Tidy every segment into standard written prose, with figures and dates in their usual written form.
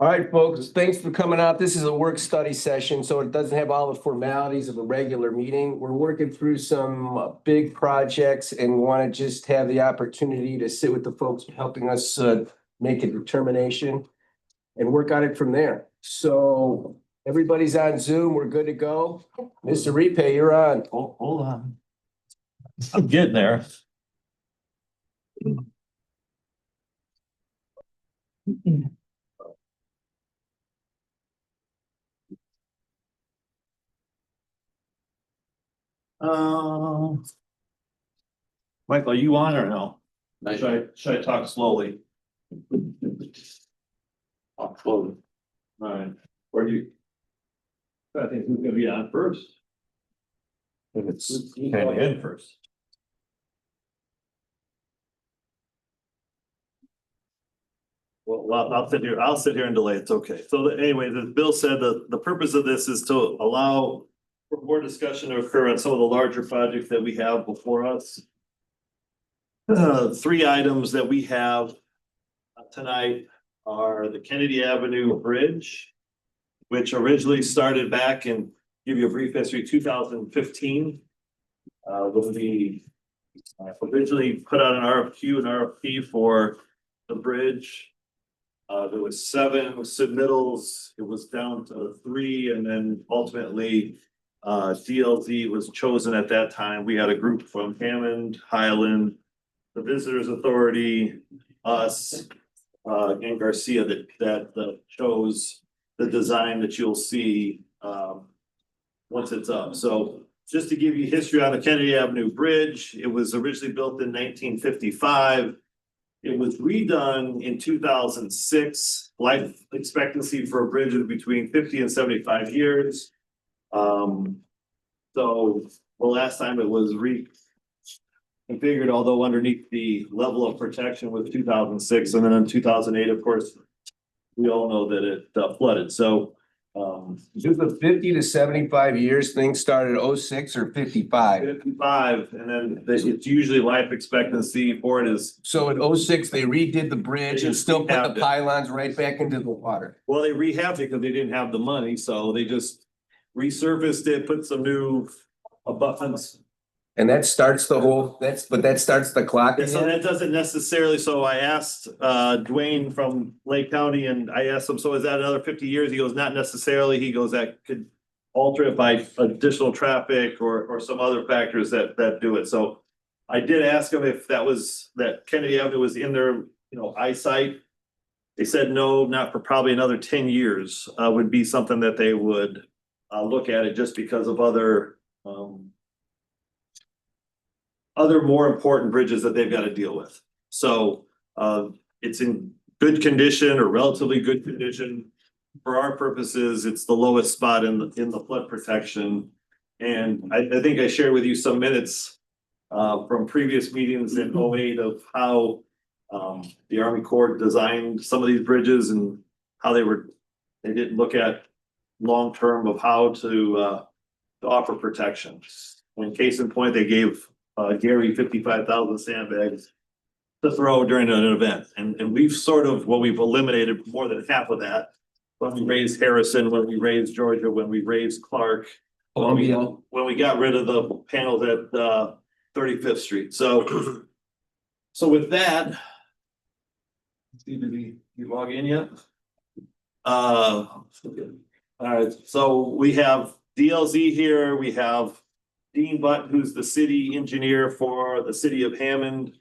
All right, folks, thanks for coming out. This is a work study session, so it doesn't have all the formalities of a regular meeting. We're working through some big projects and want to just have the opportunity to sit with the folks helping us make a determination and work on it from there. So everybody's on Zoom. We're good to go. Mr. Repay, you're on. Oh, hold on. I'm getting there. Michael, are you on or no? Should I talk slowly? Talk slowly. All right. Where do you? I think who's gonna be on first? If it's in first. Well, I'll sit here and delay. It's okay. So anyway, as Bill said, the purpose of this is to allow for more discussion to occur on some of the larger projects that we have before us. Three items that we have tonight are the Kennedy Avenue Bridge, which originally started back in, give you a brief history, 2015. When we originally put out an RFP for the bridge. There was 7 submittals. It was down to 3, and then ultimately DLZ was chosen at that time. We had a group from Hammond, Highland, the Visitors Authority, us, and Garcia that chose the design that you'll see once it's up. So just to give you history on the Kennedy Avenue Bridge, it was originally built in 1955. It was redone in 2006. Life expectancy for a bridge is between 50 and 75 years. So the last time it was reconfigured, although underneath the level of protection was 2006, and then in 2008, of course, we all know that it flooded. So Is the 50 to 75 years thing started 06 or 55? 55, and then it's usually life expectancy for it is. So in 06, they redid the bridge and still put the pylons right back into the water. Well, they rehabbed it because they didn't have the money, so they just resurfaced it, put some new abutments. And that starts the whole, that starts the clock. So that doesn't necessarily, so I asked Dwayne from Lake County, and I asked him, so is that another 50 years? He goes, not necessarily. He goes, that could alter it by additional traffic or some other factors that do it. So I did ask him if that Kennedy Avenue was in their, eyesight. They said no, not for probably another 10 years would be something that they would look at it just because of other more important bridges that they've got to deal with. So it's in good condition or relatively good condition. For our purposes, it's the lowest spot in the flood protection. And I think I shared with you some minutes from previous meetings in 08 of how the Army Corps designed some of these bridges and how they didn't look at long-term of how to offer protection. In case in point, they gave Gary 55,000 sandbags to throw during an event. And we've we've eliminated more than half of that. When we raised Harrison, when we raised Georgia, when we raised Clark, when we got rid of the panels at 35th Street. So with that, did you log in yet? All right, so we have DLZ here, we have Dean Butt, who's the city engineer for the city of Hammond.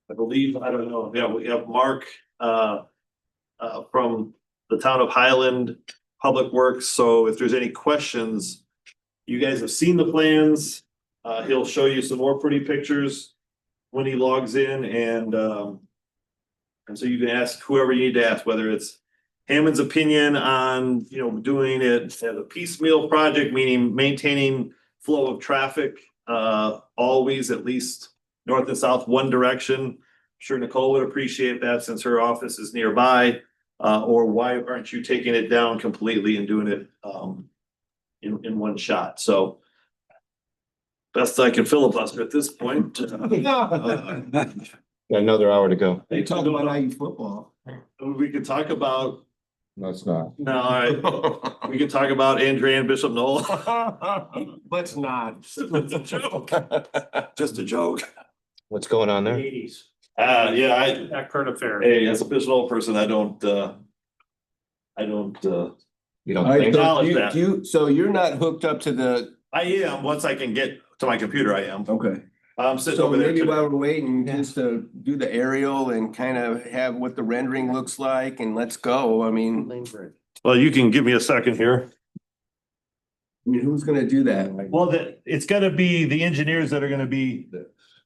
I believe, I don't know, yeah, we have Mark from the town of Highland Public Works. So if there's any questions, you guys have seen the plans. He'll show you some more pretty pictures when he logs in, and so you can ask whoever you need to ask, whether it's Hammond's opinion on doing it as a piecemeal project, meaning maintaining flow of traffic always at least north and south one direction. I'm sure Nicole would appreciate that since her office is nearby. Or why aren't you taking it down completely and doing it in one shot? So best I can filibuster at this point. Got another hour to go. They talk about IU football. We could talk about No, it's not. No, all right. We can talk about Andrea and Bishop Knoll. Let's not. It's a joke. Just a joke. What's going on there? Eighties. Yeah, That current affair. hey, as a Bishop Knoll person, I don't. You don't All right, think? so Acknowledge you, that. so you're not hooked up to the, I am, once I can get to my computer, I am. okay. I'm sitting So over there maybe today. while we're waiting, just to do the aerial and kind of have what the rendering looks like and let's go. I mean, Well, you can give me a second here. who's gonna do that? Well, it's gonna be the engineers that are gonna be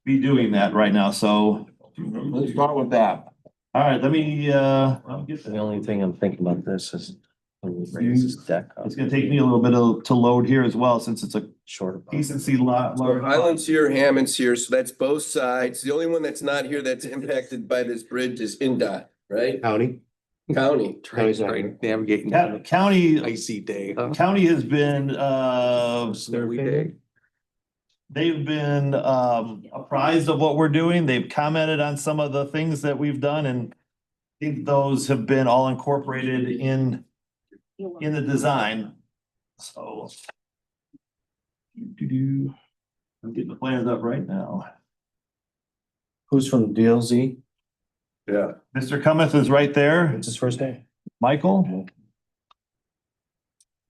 doing that right now, so. Let's start with that. All right, let me, I'll get The that. only thing I'm thinking about this is when we raise this deck up. It's gonna take me a little bit to load here as well, since it's a Short. decency lot. So Highland's here, Hammond's here, so that's both sides. The only one that's not here that's impacted by this bridge is INDOT, right? County? County. Trying navigating. County, Icy day. county has been, Snowy day. they've been apprised of what we're doing. They've commented on some of the things that we've done, and I think those have been all incorporated in the design. So. I'm getting the plans up right now. Who's from DLZ? Yeah. Mr. Cometh is right there. It's his first day. Michael?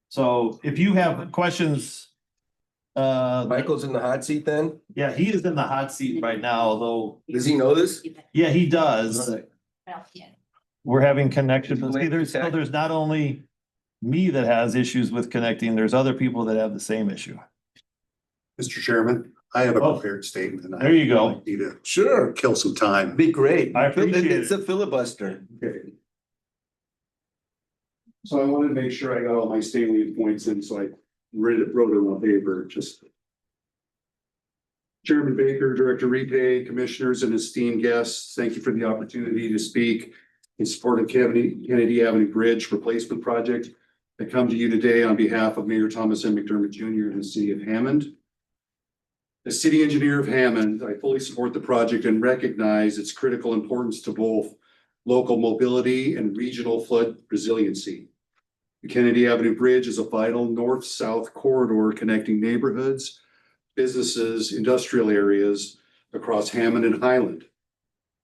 So if you have questions, Michael's in the hot seat then? yeah, he is in the hot seat right now, although, Does he know this? yeah, he does. We're having connection. Did you See, wait for there's not only me that has issues with connecting, there's other people that have the same issue. Mr. Chairman, I have a Oh. prepared statement. and I There you go. Need to Sure. kill some time. Be great. I appreciate it. It's a filibuster. Okay. So I wanted to make sure I got all my salient points in, so I wrote it on paper, just. Chairman Baker, Director Repay, Commissioners and esteemed guests, thank you for the opportunity to speak in support of Kennedy Avenue Bridge Replacement Project. I come to you today on behalf of Mayor Thomas M. McDermott Jr. in the city of Hammond. As city engineer of Hammond, I fully support the project and recognize its critical importance to both local mobility and regional flood resiliency. The Kennedy Avenue Bridge is a vital north-south corridor connecting neighborhoods, businesses, industrial areas across Hammond and Highland.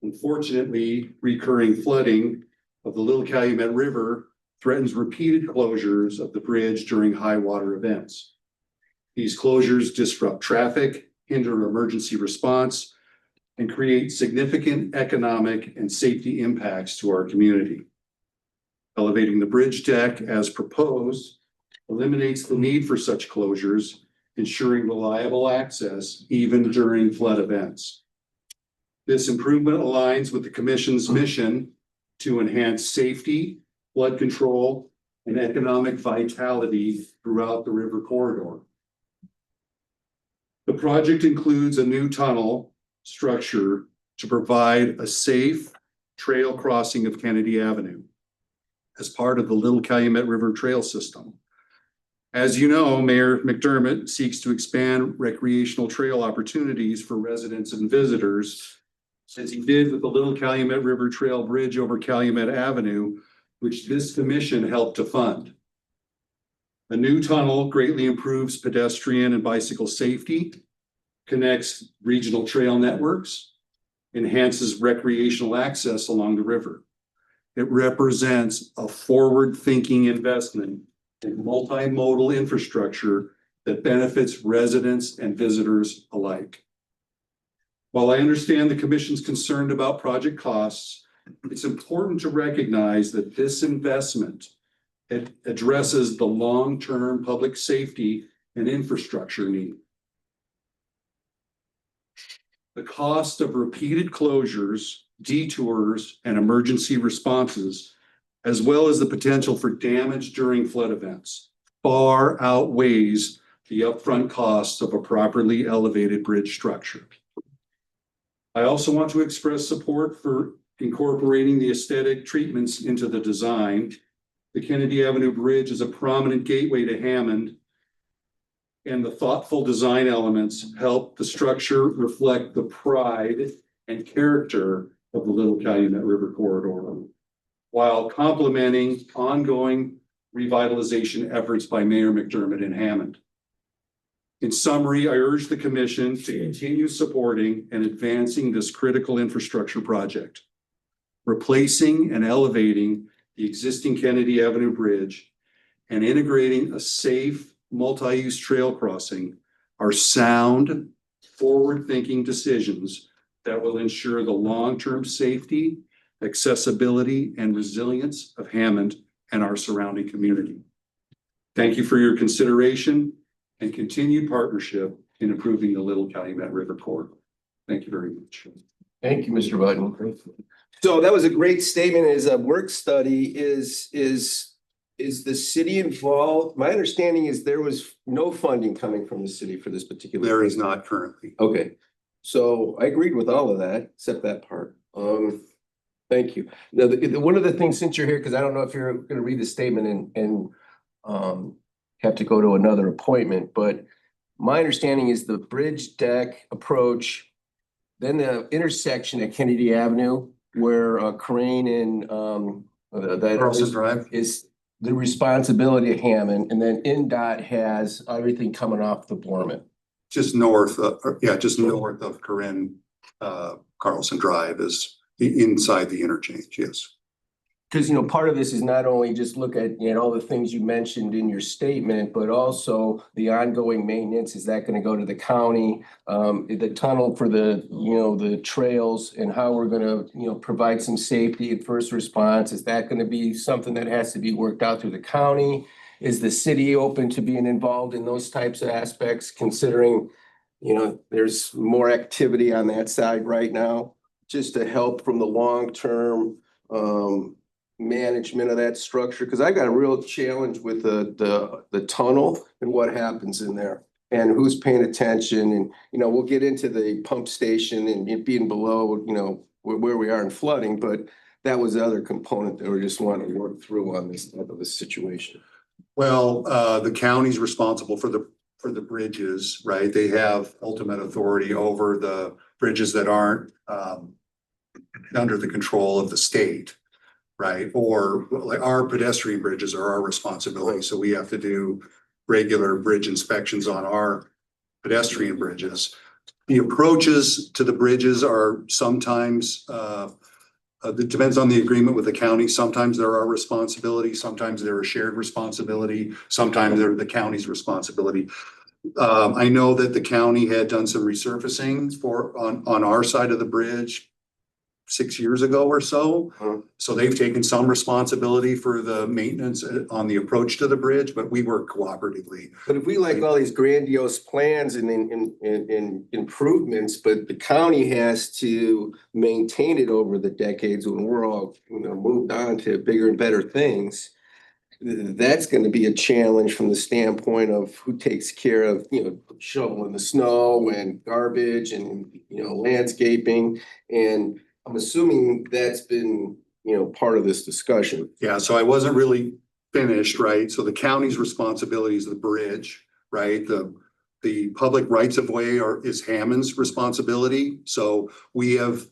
Unfortunately, recurring flooding of the Little Calumet River threatens repeated closures of the bridge during high water events. These closures disrupt traffic, hinder emergency response, and create significant economic and safety impacts to our community. Elevating the bridge deck as proposed eliminates the need for such closures, ensuring reliable access even during flood events. This improvement aligns with the Commission's mission to enhance safety, flood control, and economic vitality throughout the river corridor. The project includes a new tunnel structure to provide a safe trail crossing of Kennedy Avenue as part of the Little Calumet River Trail System. As you know, Mayor McDermott seeks to expand recreational trail opportunities for residents and visitors, as he did with the Little Calumet River Trail Bridge over Calumet Avenue, which this commission helped to fund. A new tunnel greatly improves pedestrian and bicycle safety, connects regional trail networks, enhances recreational access along the river. It represents a forward-thinking investment in multimodal infrastructure that benefits residents and visitors alike. While I understand the commission's concerned about project costs, it's important to recognize that this investment addresses the long-term public safety and infrastructure need. The cost of repeated closures, detours, and emergency responses, as well as the potential for damage during flood events, far outweighs the upfront costs of a properly elevated bridge structure. I also want to express support for incorporating the aesthetic treatments into the design. The Kennedy Avenue Bridge is a prominent gateway to Hammond, and the thoughtful design elements help the structure reflect the pride and character of the Little Calumet River corridor. while complementing ongoing revitalization efforts by Mayor McDermott and Hammond. In summary, I urge the commission to continue supporting and advancing this critical infrastructure project. Replacing and elevating the existing Kennedy Avenue Bridge and integrating a safe multi-use trail crossing are sound, forward-thinking decisions that will ensure the long-term safety, accessibility, and resilience of Hammond and our surrounding community. Thank you for your consideration and continued partnership in improving the Little Calumet River corridor. Thank you very much. Thank you, Mr. Button. So that was a great statement. As a work study, is the city involved? My understanding is there was no funding coming from the city for this particular. There is not currently. Okay, so I agreed with all of that, except that part. Thank you. Now, one of the things, since you're here, because I don't know if you're gonna read the statement and have to go to another appointment, but my understanding is the bridge deck approach, then the intersection at Kennedy Avenue where Crane and that Carlson Drive. is the responsibility of Hammond, and then NDOT has everything coming off the Borman. Just north of Corinne, Carlson Drive is inside the interchange, yes. Because, part of this is not only just look at, all the things you mentioned in your statement, but also the ongoing maintenance. Is that going to go to the county? The tunnel for the trails and how we're going to, provide some safety and first response. Is that going to be something that has to be worked out through the county? Is the city open to being involved in those types of aspects, considering, there's more activity on that side right now, just to help from the long-term, management of that structure? Because I got a real challenge with the tunnel and what happens in there and who's paying attention. And, we'll get into the pump station and it being below, where we are in flooding, but that was the other component that we just want to work through on this type of a situation. Well, the county's responsible for the bridges, right? They have ultimate authority over the bridges that aren't under the control of the state. Right, or like our pedestrian bridges are our responsibility, so we have to do regular bridge inspections on our pedestrian bridges. The approaches to the bridges are sometimes, it depends on the agreement with the county. Sometimes they're our responsibility, sometimes they're a shared responsibility, sometimes they're the county's responsibility. I know that the county had done some resurfacing on our side of the bridge 6 years ago or so. So they've taken some responsibility for the maintenance on the approach to the bridge, but we work cooperatively. But if we like all these grandiose plans and improvements, but the county has to maintain it over the decades when we're all, moved on to bigger and better things, that's going to be a challenge from the standpoint of who takes care of, shoveling the snow and garbage and, landscaping. And I'm assuming that's been, part of this discussion. Yeah, so I wasn't really finished, right? So the county's responsibility is the bridge, right? The public rights of way is Hammond's responsibility. So we have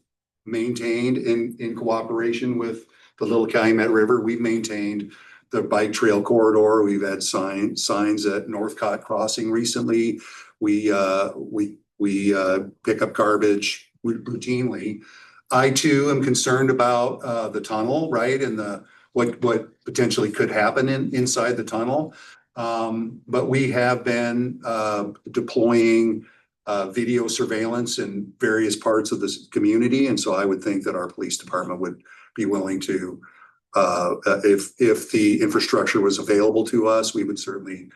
maintained in cooperation with the Little Calumet River, we've maintained the bike trail corridor. We've had signs at Northcott Crossing recently. We pick up garbage routinely. I too am concerned about the tunnel, right? And what potentially could happen inside the tunnel. But we have been deploying video surveillance in various parts of this community. And so I would think that our police department would be willing to, if the infrastructure was available to us, we would certainly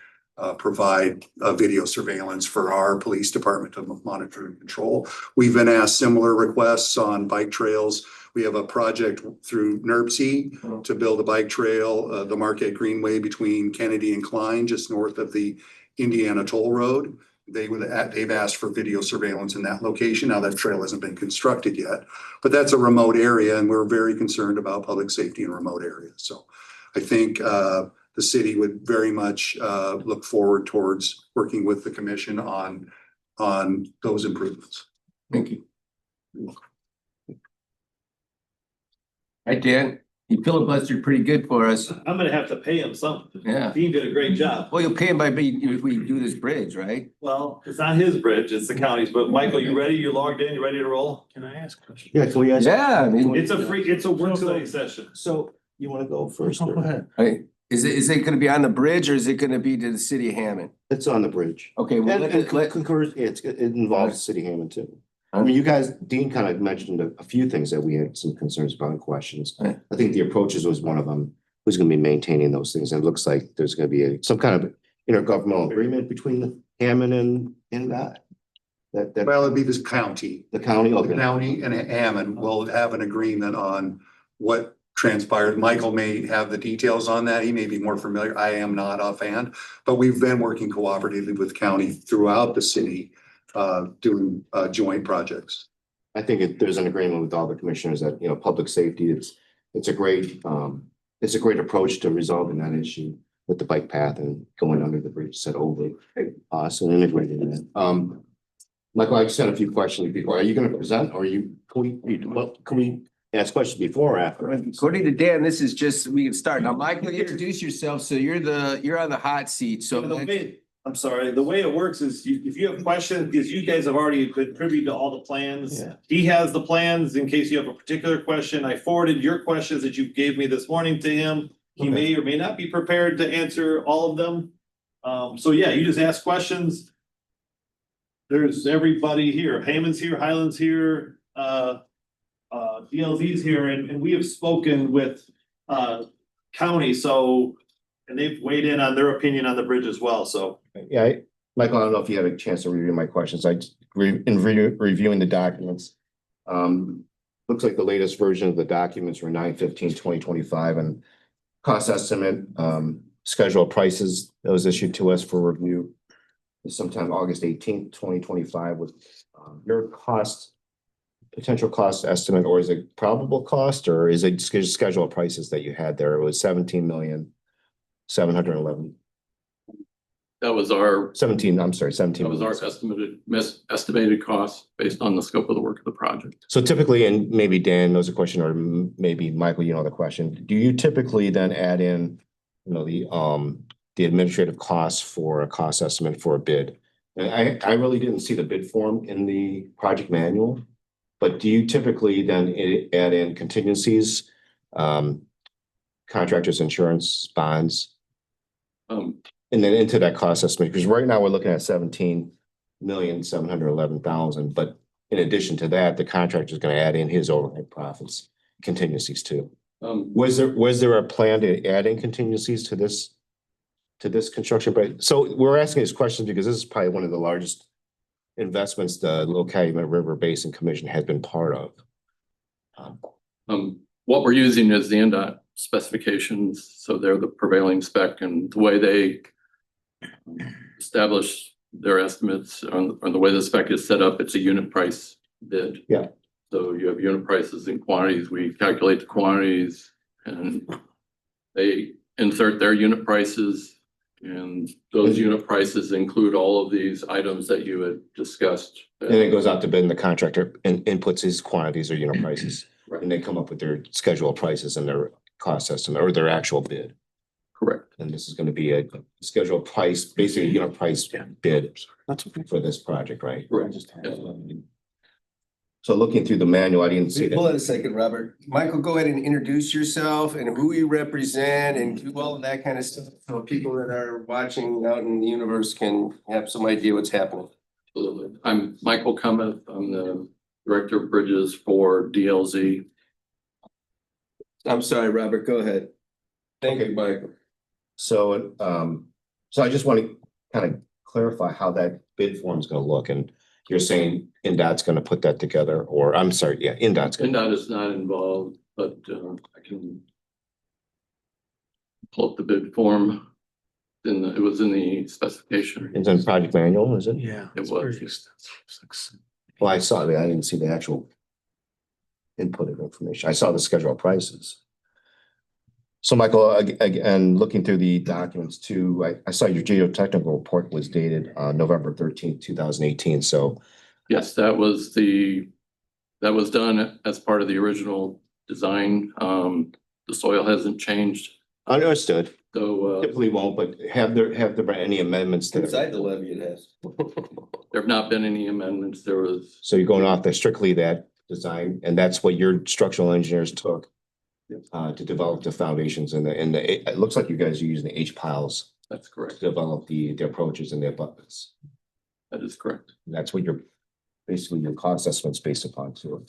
provide video surveillance for our police department to monitor and control. We've been asked similar requests on bike trails. We have a project through NERPC to build a bike trail, the Marquette Greenway between Kennedy and Klein, just north of the Indiana Toll Road. They've asked for video surveillance in that location. Now that trail hasn't been constructed yet, but that's a remote area and we're very concerned about public safety in remote areas. So I think the city would very much look forward towards working with the commission on those improvements. Thank you. Hi, Dan. He filibustered pretty good for us. I'm gonna have to pay him something. Yeah. Dean did a great job. Well, you'll pay him if we do this bridge, right? Well, it's not his bridge, it's the county's, but Michael, you ready? You logged in, you ready to roll? Can I ask a question? Yeah, can we ask? Yeah, I mean, It's a work study session. So you wanna go first? Go or- ahead. is it gonna be on the bridge or is it gonna be to the city of Hammond? It's on the bridge. Okay, well, And let, concurs, it involves City Hammond too. I mean, you guys, Dean kind of mentioned a few things that we had some concerns about and questions. Right. I think the approaches was one of them. Who's gonna be maintaining those things? And it looks like there's gonna be some kind of intergovernmental agreement between Hammond and that. That Well, it'd be this county. the county. The Okay. county and Hammond will have an agreement on what transpired. Michael may have the details on that. He may be more familiar. I am not offhand. But we've been working cooperatively with county throughout the city, doing joint projects. I think there's an agreement with all the commissioners that, public safety, it's a great approach to resolving that issue with the bike path and going under the bridge set over us and integrating it. Michael, I just had a few questions before. Are you gonna present or can we ask questions before or after? according to Dan, this is just, we can start. Now, Michael, introduce yourself. So you're on the hot seat, so. I'm sorry, the way it works is if you have questions, because you guys have already been privy to all the plans. Yeah. He has the plans in case you have a particular question. I forwarded your questions that you gave me this morning to him. He Okay. may or may not be prepared to answer all of them. So yeah, you just ask questions. There's everybody here. Hammond's here, Highland's here, DLZ's here, and we have spoken with county, so. And they've weighed in on their opinion on the bridge as well, so. Yeah, Michael, I don't know if you had a chance to review my questions. Reviewing the documents. Looks like the latest version of the documents were 9/15/2025 and cost estimate, schedule of prices that was issued to us for review sometime August 18th, 2025 with your potential cost estimate, or is it probable cost, or is it schedule of prices that you had there? It was 17,711. That was our 17, I'm sorry, 17. That was our estimated cost based on the scope of the work of the project. So typically, and maybe Dan knows the question, or maybe Michael, you know the question, do you typically then add in, the administrative costs for a cost estimate for a bid? And I really didn't see the bid form in the project manual, but do you typically then add in contingencies, contractors, insurance, bonds, and then into that cost estimate? Because right now we're looking at 17,711,000, but in addition to that, the contractor is going to add in his overhead profits, contingencies too. Was there a plan to add in contingencies to this construction? But so we're asking these questions because this is probably one of the largest investments the Little Calumet River Basin Commission has been part of. What we're using is the NDOT specifications, so they're the prevailing spec, and the way they establish their estimates on the way the spec is set up, it's a unit price bid. Yeah. So you have unit prices and quantities. We calculate the quantities and they insert their unit prices, and those unit prices include all of these items that you had discussed. And it goes out to bid and the contractor inputs his quantities or unit prices. Right. And they come up with their schedule prices and their cost estimate or their actual bid. Correct. And this is going to be a schedule price, basically a unit price bid for this project, right? Correct. So looking through the manual, I didn't see Hold on that. a second, Robert. Michael, go ahead and introduce yourself and who you represent and do all of that kind of stuff. So people that are watching out in the universe can have some idea what's happening. Absolutely. I'm Michael Cummeth. I'm the Director of Bridges for DLZ. I'm sorry, Robert, go ahead. Thank you, Michael. So, so I just want to kind of clarify how that bid form is going to look. And you're saying NDOT's going to put that together, or I'm sorry, yeah, NDOT's going to. NDOT is not involved, but I can pull up the bid form. It was in the specification. It's in project manual, is it? Yeah. It it's was. very extensive. Well, I saw that. I didn't see the actual input of information. I saw the schedule of prices. So Michael, again, looking through the documents too, I saw your geotechnical report was dated November 13th, 2018. So Yes, that was done as part of the original design. The the soil hasn't changed. Understood. So, Typically won't, but have there been any amendments to Inside that? the levy it has. there have not been any amendments. There was, So you're going off the strictly that design, and that's what your structural engineers took to develop the foundations and it looks like you guys are using the H piles that's to correct. develop the approaches and the abutments. That is correct. That's what basically your cost estimate's based upon too.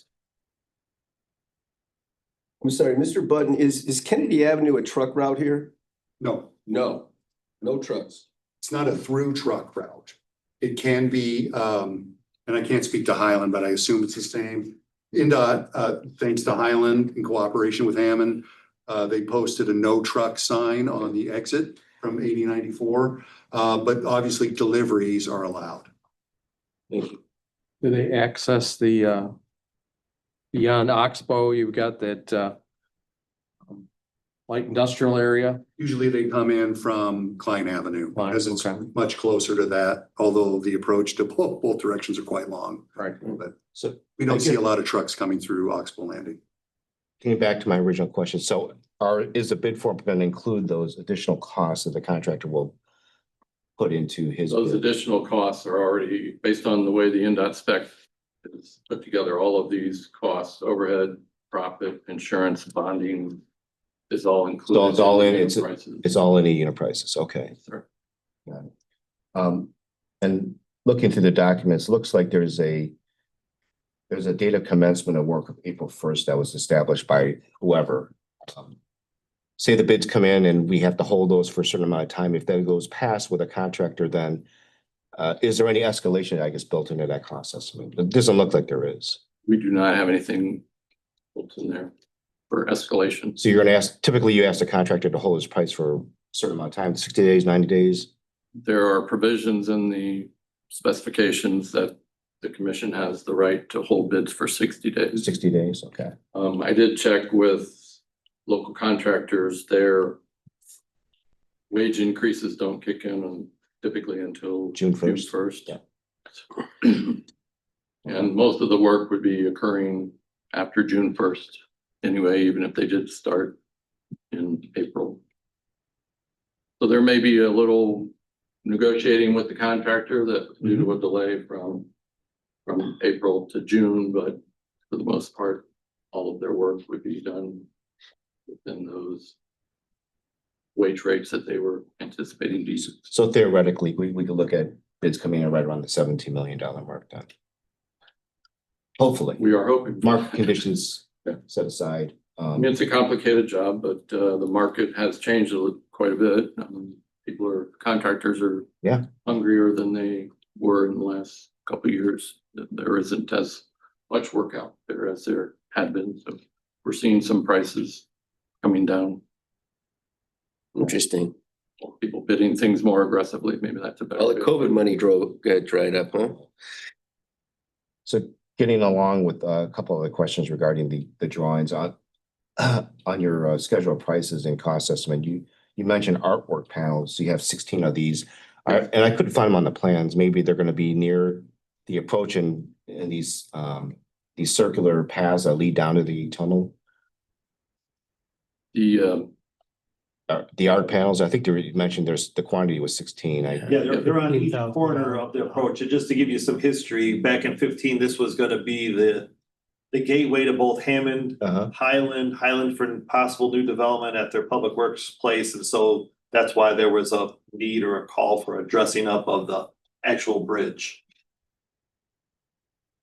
I'm sorry, Mr. Button, is Kennedy Avenue a truck route here? No, No, no trucks. it's not a through truck route. It can be, and I can't speak to Highland, but I assume it's the same. NDOT, thanks to Highland in cooperation with Hammond, they posted a no truck sign on the exit from 8094. But obviously deliveries are allowed. Thank you. Do they access the beyond Oxbow? You've got that light industrial area. Usually they come in from Klein Avenue Klein, because it's okay. much closer to that, although the approach to both directions are quite long. Right. But So we don't see a lot of trucks coming through Oxbow Landing. getting back to my original question, so is the bid form going to include those additional costs that the contractor will put into his Those bid? additional costs are already based on the way the NDOT spec is put together. All of these costs, overhead, profit, insurance, bonding is all included. So it's all in, the it's prices. all in the unit prices, okay. Sir. And looking through the documents, looks like there's a date of commencement of work of April 1st that was established by whoever. Say the bids come in and we have to hold those for a certain amount of time. If that goes past with a contractor, then is there any escalation, I guess, built into that cost estimate? It doesn't look like there is. We do not have anything built in there for escalation. So you're gonna typically you ask the contractor to hold his price for a certain amount of time, 60 days, 90 days? There are provisions in the specifications that the commission has the right to hold bids for 60 days. 60 days, okay. I did check with local contractors. Their wage increases don't kick in typically until June 1st. First. Yeah. And most of the work would be occurring after June 1st. Anyway, even if they did start in April. So there may be a little negotiating with the contractor that due to a delay from April to June, but for the most part, all of their work would be done within those wage rates that they were anticipating decent. So theoretically, we could look at bids coming in right around the $17 million mark then. Hopefully, We are hoping. market conditions Yeah. set aside. I mean, it's a complicated job, but the market has changed quite a bit. Contractors are hungrier than they were in the last couple of years. There isn't as much work out there as there had been. So we're seeing some prices coming down. Interesting. People bidding things more aggressively. Maybe that's a better. All the way. COVID money dried up, huh? So getting along with a couple of the questions regarding the drawings on your schedule of prices and cost estimate, you mentioned artwork panels. So you have 16 of these. And I couldn't find them on the plans. Maybe they're going to be near the approach and these circular paths that lead down to the tunnel. The art panels, I think you mentioned the quantity was 16. Yeah, they're on each corner of the approach. And just to give you some history, back in 15, this was gonna be the gateway to both Hammond, Highland for possible new development at their public works place. And so that's why there was a need or a call for a dressing up of the actual bridge.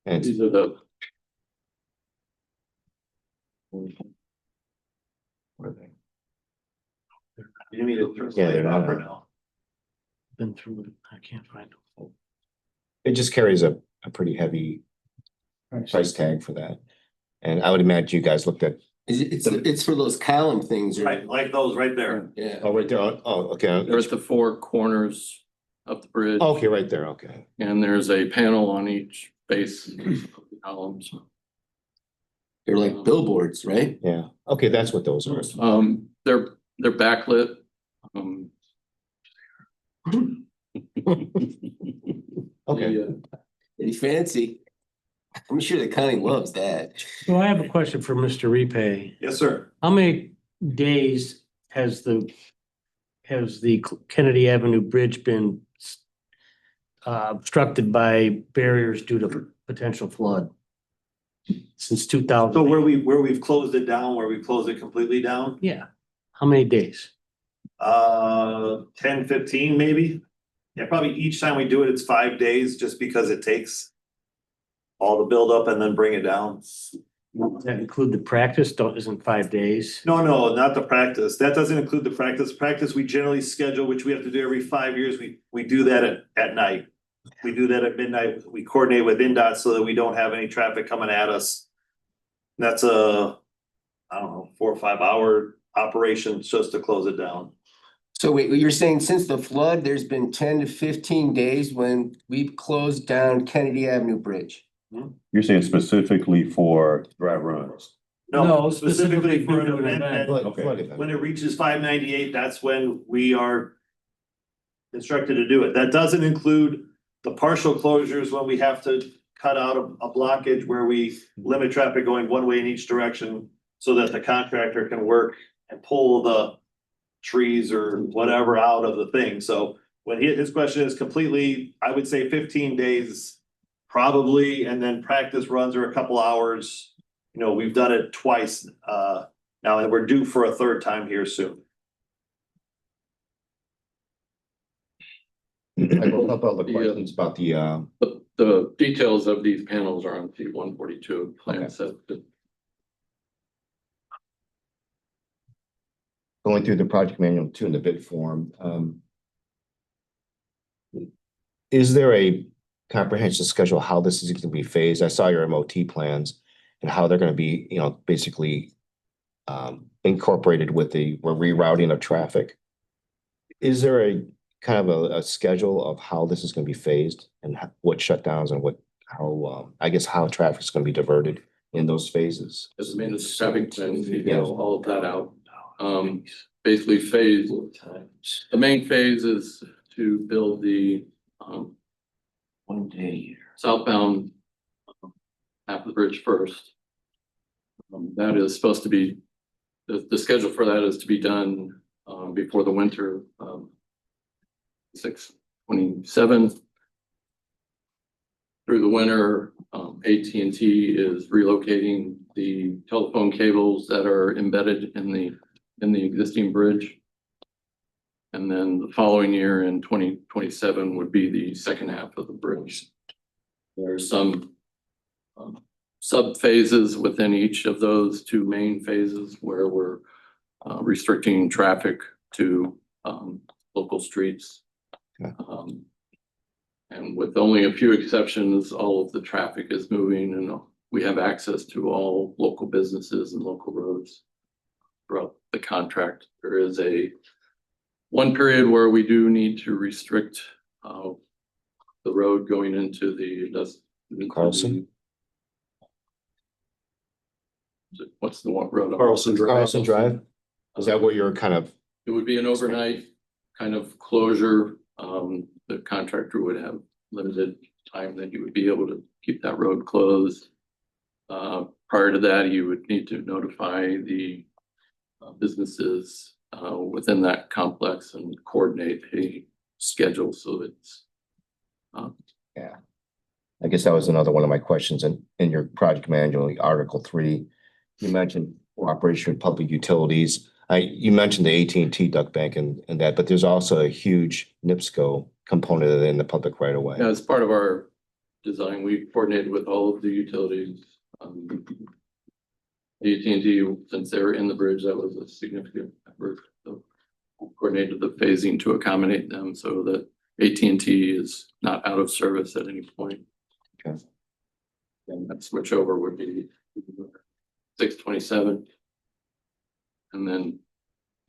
And These are the. You need to. Yeah, they're not. now. Been through it. I can't find them. it just carries a pretty heavy price tag for that. And I would imagine you guys looked at, It's for those column things, right? Right, like those right there. Yeah. oh, right there, oh, okay. There's the four corners of the bridge. Okay, right there, okay. And there's a panel on each base of the columns. They're like billboards, right? Yeah, okay, that's what those are. They're backlit. Okay. Pretty fancy. I'm sure the county loves that. So I have a question for Mr. Repay. Yes, sir. How many days has the Kennedy Avenue Bridge been obstructed by barriers due to potential flood? Since 2000? So where we've closed it down, where we closed it completely down, Yeah. How many days? 10, 15 maybe. Yeah, probably each time we do it, it's 5 days just because it takes all the buildup and then bring it down. Does that include the practice? Isn't 5 days? No, not the practice. That doesn't include the practice. Practice we generally schedule, which we have to do every 5 years. We do that at night. We do that at midnight. We coordinate with NDOT so that we don't have any traffic coming at us. That's I don't know, 4 or 5 hour operation just to close it down. So wait, you're saying since the flood, there's been 10 to 15 days when we've closed down Kennedy Avenue Bridge? You're saying specifically for dry runs? No, specifically for an event that Okay. when it reaches 598, that's when we are instructed to do it. That doesn't include the partial closures when we have to cut out a blockage where we limit traffic going one way in each direction so that the contractor can work and pull the trees or whatever out of the thing. So when his question is completely, I would say 15 days probably, and then practice runs are a couple hours. You know, we've done it twice now, and we're due for a third time here soon. I have a couple other questions about The details of these panels are on sheet 142 plan set. going through the project manual too in the bid form. Is there a comprehensive schedule how this is going to be phased? I saw your MOT plans and how they're going to be, basically incorporated with the rerouting of traffic. Is there a kind of a schedule of how this is going to be phased and what shutdowns and how traffic is going to be diverted in those phases? As the main traffic plan, details all of that out. Basically the main phase is to build the 1 day. southbound half of the bridge first. That is supposed to be, the schedule for that is to be done before the winter, 6/27. Through the winter, AT&T is relocating the telephone cables that are embedded in the existing bridge. And then the following year in 2027 would be the second half of the bridge. There are some sub phases within each of those two main phases where we're restricting traffic to local streets. Okay. And with only a few exceptions, all of the traffic is moving and we have access to all local businesses and local roads throughout the contract. There is one period where we do need to restrict the road going into Carlson? What's the one road? Carlson Drive. Carlson Drive? Is that what you're kind of, It would be an overnight kind of closure. The contractor would have limited time that he would be able to keep that road closed. Prior to that, you would need to notify the businesses within that complex and coordinate a schedule so it's I guess that was another one of my questions in your project manual, Article 3. You mentioned cooperation with public utilities. You mentioned the AT&T duct bank and that, but there's also a huge NIPSCO component in the public right of way. as part of our design, we coordinated with all of the utilities. AT&T, since they're in the bridge, that was a significant effort. So coordinated the phasing to accommodate them so that AT&T is not out of service at any point. Okay. And that switch over would be 6/27. And then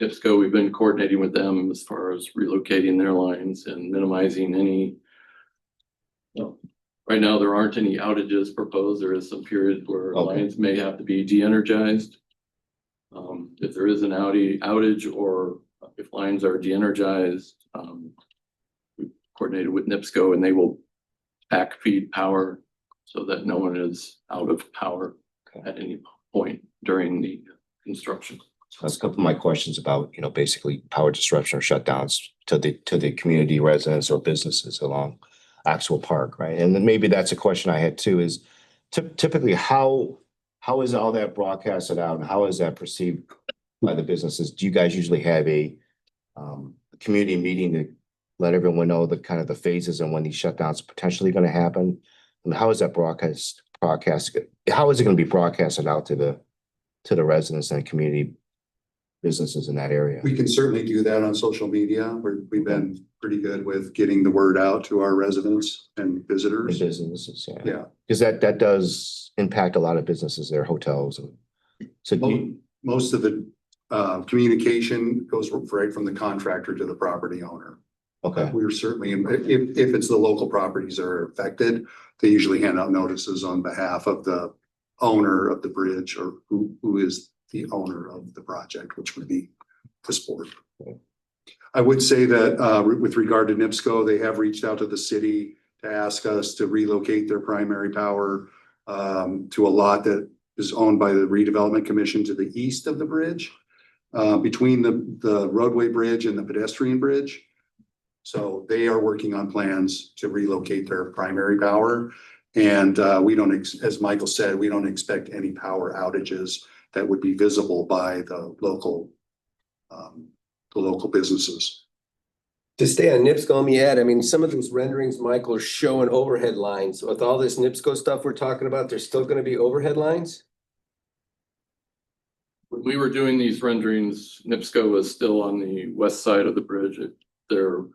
IPSCO, we've been coordinating with them as far as relocating their lines and minimizing any. Right now, there aren't any outages proposed. There is some period where lines may have to be de-energized. If there is an outage or if lines are de-energized, we coordinated with NIPSCO and they will back feed power so that no one is out of power at any point during the construction. That's a couple of my questions about, basically power disruption or shutdowns to the community residents or businesses along Axel Park, right? And then maybe that's a question I had too, is typically how is all that broadcasted out and how is that perceived by the businesses? Do you guys usually have a community meeting to let everyone know the kind of the phases and when these shutdowns are potentially going to happen? And how is that broadcast? How is it going to be broadcasted out to the residents and community businesses in that area? We can certainly do that on social media. We've been pretty good with getting the word out to our residents and The visitors. businesses, yeah. Yeah. Because that does impact a lot of businesses, their hotels. So Most of the communication goes right from the contractor to the property owner. okay, We're certainly, if it's the local properties that are affected, they usually hand out notices on behalf of the owner of the bridge or who is the owner of the project, which would be the sport. I would say that with regard to NIPSCO, they have reached out to the city to ask us to relocate their primary power to a lot that is owned by the Redevelopment Commission to the east of the bridge, between the roadway bridge and the pedestrian bridge. So they are working on plans to relocate their primary power. And we don't, as Michael said, we don't expect any power outages that would be visible by the local businesses. To stay on NIPSCO, let me add, I mean, some of those renderings, Michael, are showing overhead lines. With all this NIPSCO stuff we're talking about, there's still gonna be overhead lines? When we were doing these renderings, NIPSCO was still on the west side of the bridge. Their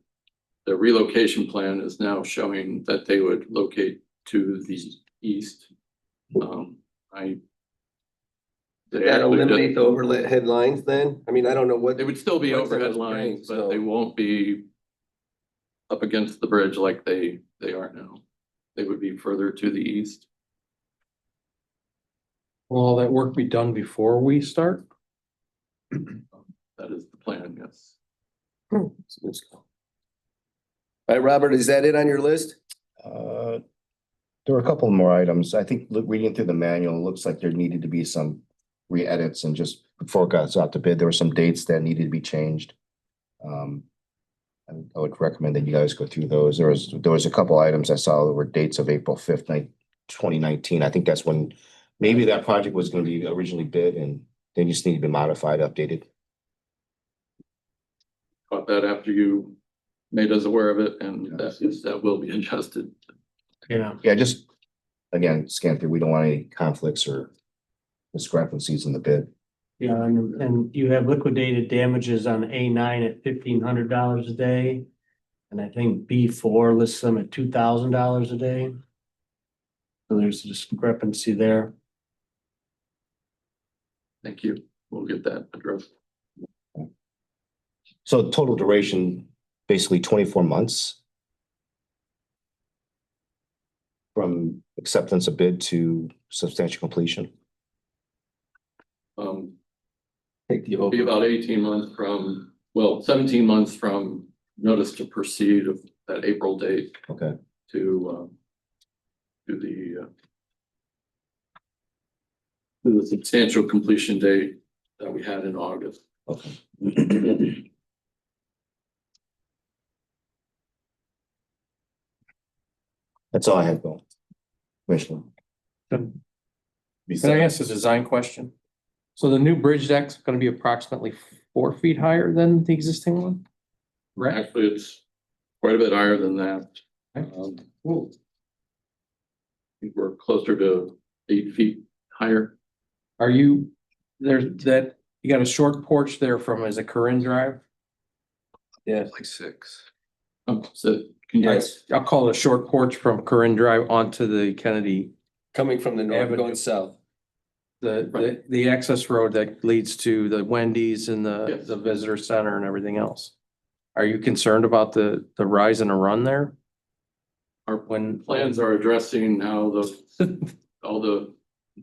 relocation plan is now showing that they would locate to the east. They That actually eliminate did- the overhead lines then? I mean, I don't know what. They would still be what's on overhead those lines, drawings, but so- they won't be up against the bridge like they are now. They would be further to the east. Will all that work be done before we start? That is the plan, yes. All right, Robert, is that it on your list? There were a couple more items. I think reading through the manual, it looks like there needed to be some re-edits and just before it got out to bid, there were some dates that needed to be changed. And I would recommend that you guys go through those. There was a couple items I saw that were dates of April 5th, 2019. I think that's when maybe that project was going to be originally bid and they just need to be modified, updated. Caught that after you made us aware of it, and that will be adjusted. Yeah. Yeah, just again, scan through. We don't want any conflicts or discrepancies in the bid. Yeah, and you have liquidated damages on A9 at $1,500 a day. And I think B4 lists them at $2,000 a day. So there's a discrepancy there. Thank you. We'll get that addressed. So total duration, basically 24 months. From acceptance of bid to substantial completion. Take the It'll be about 18 months from, 17 months from notice to proceed of that April date Okay. to the substantial completion date that we had in August. Okay. That's all I had, Bill. Commissioner. Can I ask a design question? So the new bridge deck's gonna be approximately 4 feet higher than the existing one? Right? Actually, it's quite a bit higher than that. Okay. I think we're closer to 8 feet higher. Are you, there's that, you got a short porch there from, is it Corinne Drive? Yeah. Like 6. So can you, Yes, I'll call it a short porch from Corinne Drive onto the Kennedy, coming from the north, Avenue. going south. the access road that leads to the Wendy's and Yes. the visitor center and everything else. Are you concerned about the rise and the run there? our plans are addressing how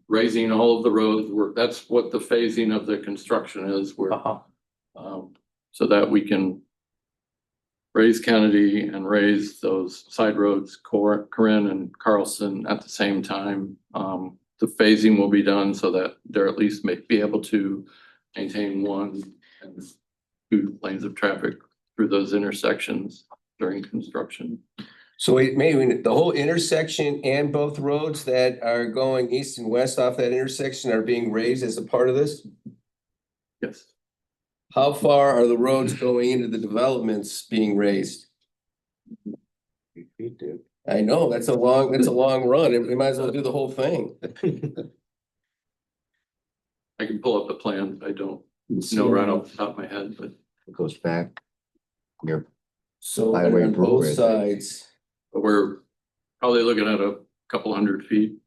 raising all of the roads work. That's what the phasing of the construction is, where so that we can raise Kennedy and raise those side roads, Corinne and Carlson at the same time. The phasing will be done so that they're at least may be able to maintain one and two lanes of traffic through those intersections during construction. So wait, maybe the whole intersection and both roads that are going east and west off that intersection are being raised as a part of this? Yes. How far are the roads going into the developments being raised? I know, that's a long run. We might as well do the whole thing. I can pull up the plan. I don't know right off the top of my head, but It goes back near, So Highway on Brewery, both I think. sides. we're probably looking at a couple hundred feet.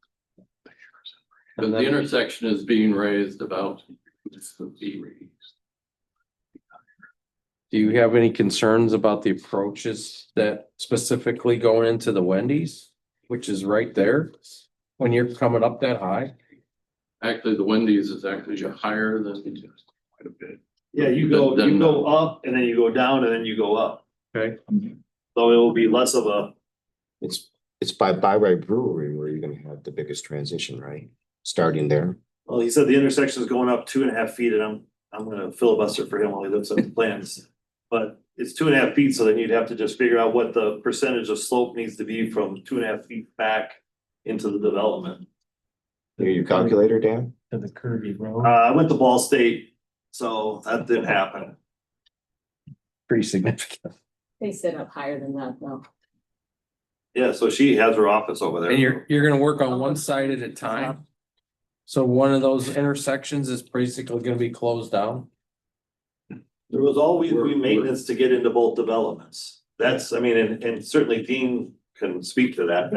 Because the intersection is being raised about. Do you have any concerns about the approaches that specifically go into the Wendy's, which is right there? When you're coming up that high? Actually, the Wendy's is actually higher than quite a bit. Yeah, you go up and then you go down and then you go up. Okay. So it will be less of a, it's by Right Brewery where you're gonna have the biggest transition, right? Starting there. well, he said the intersection is going up 2.5 feet and I'm gonna filibuster for him while he looks up the plans. But it's 2.5 feet, so then you'd have to just figure out what the percentage of slope needs to be from 2.5 feet back into the development. Your calculator, Dan? To the curvy road. I went to Ball State, so that didn't happen. Pretty significant. They sit up higher than that though. Yeah, so she has her office over there. And you're gonna work on one side at a time? So one of those intersections is basically gonna be closed down? There was always be maintenance to get into both developments. That's, I mean, and certainly Dean can speak to that.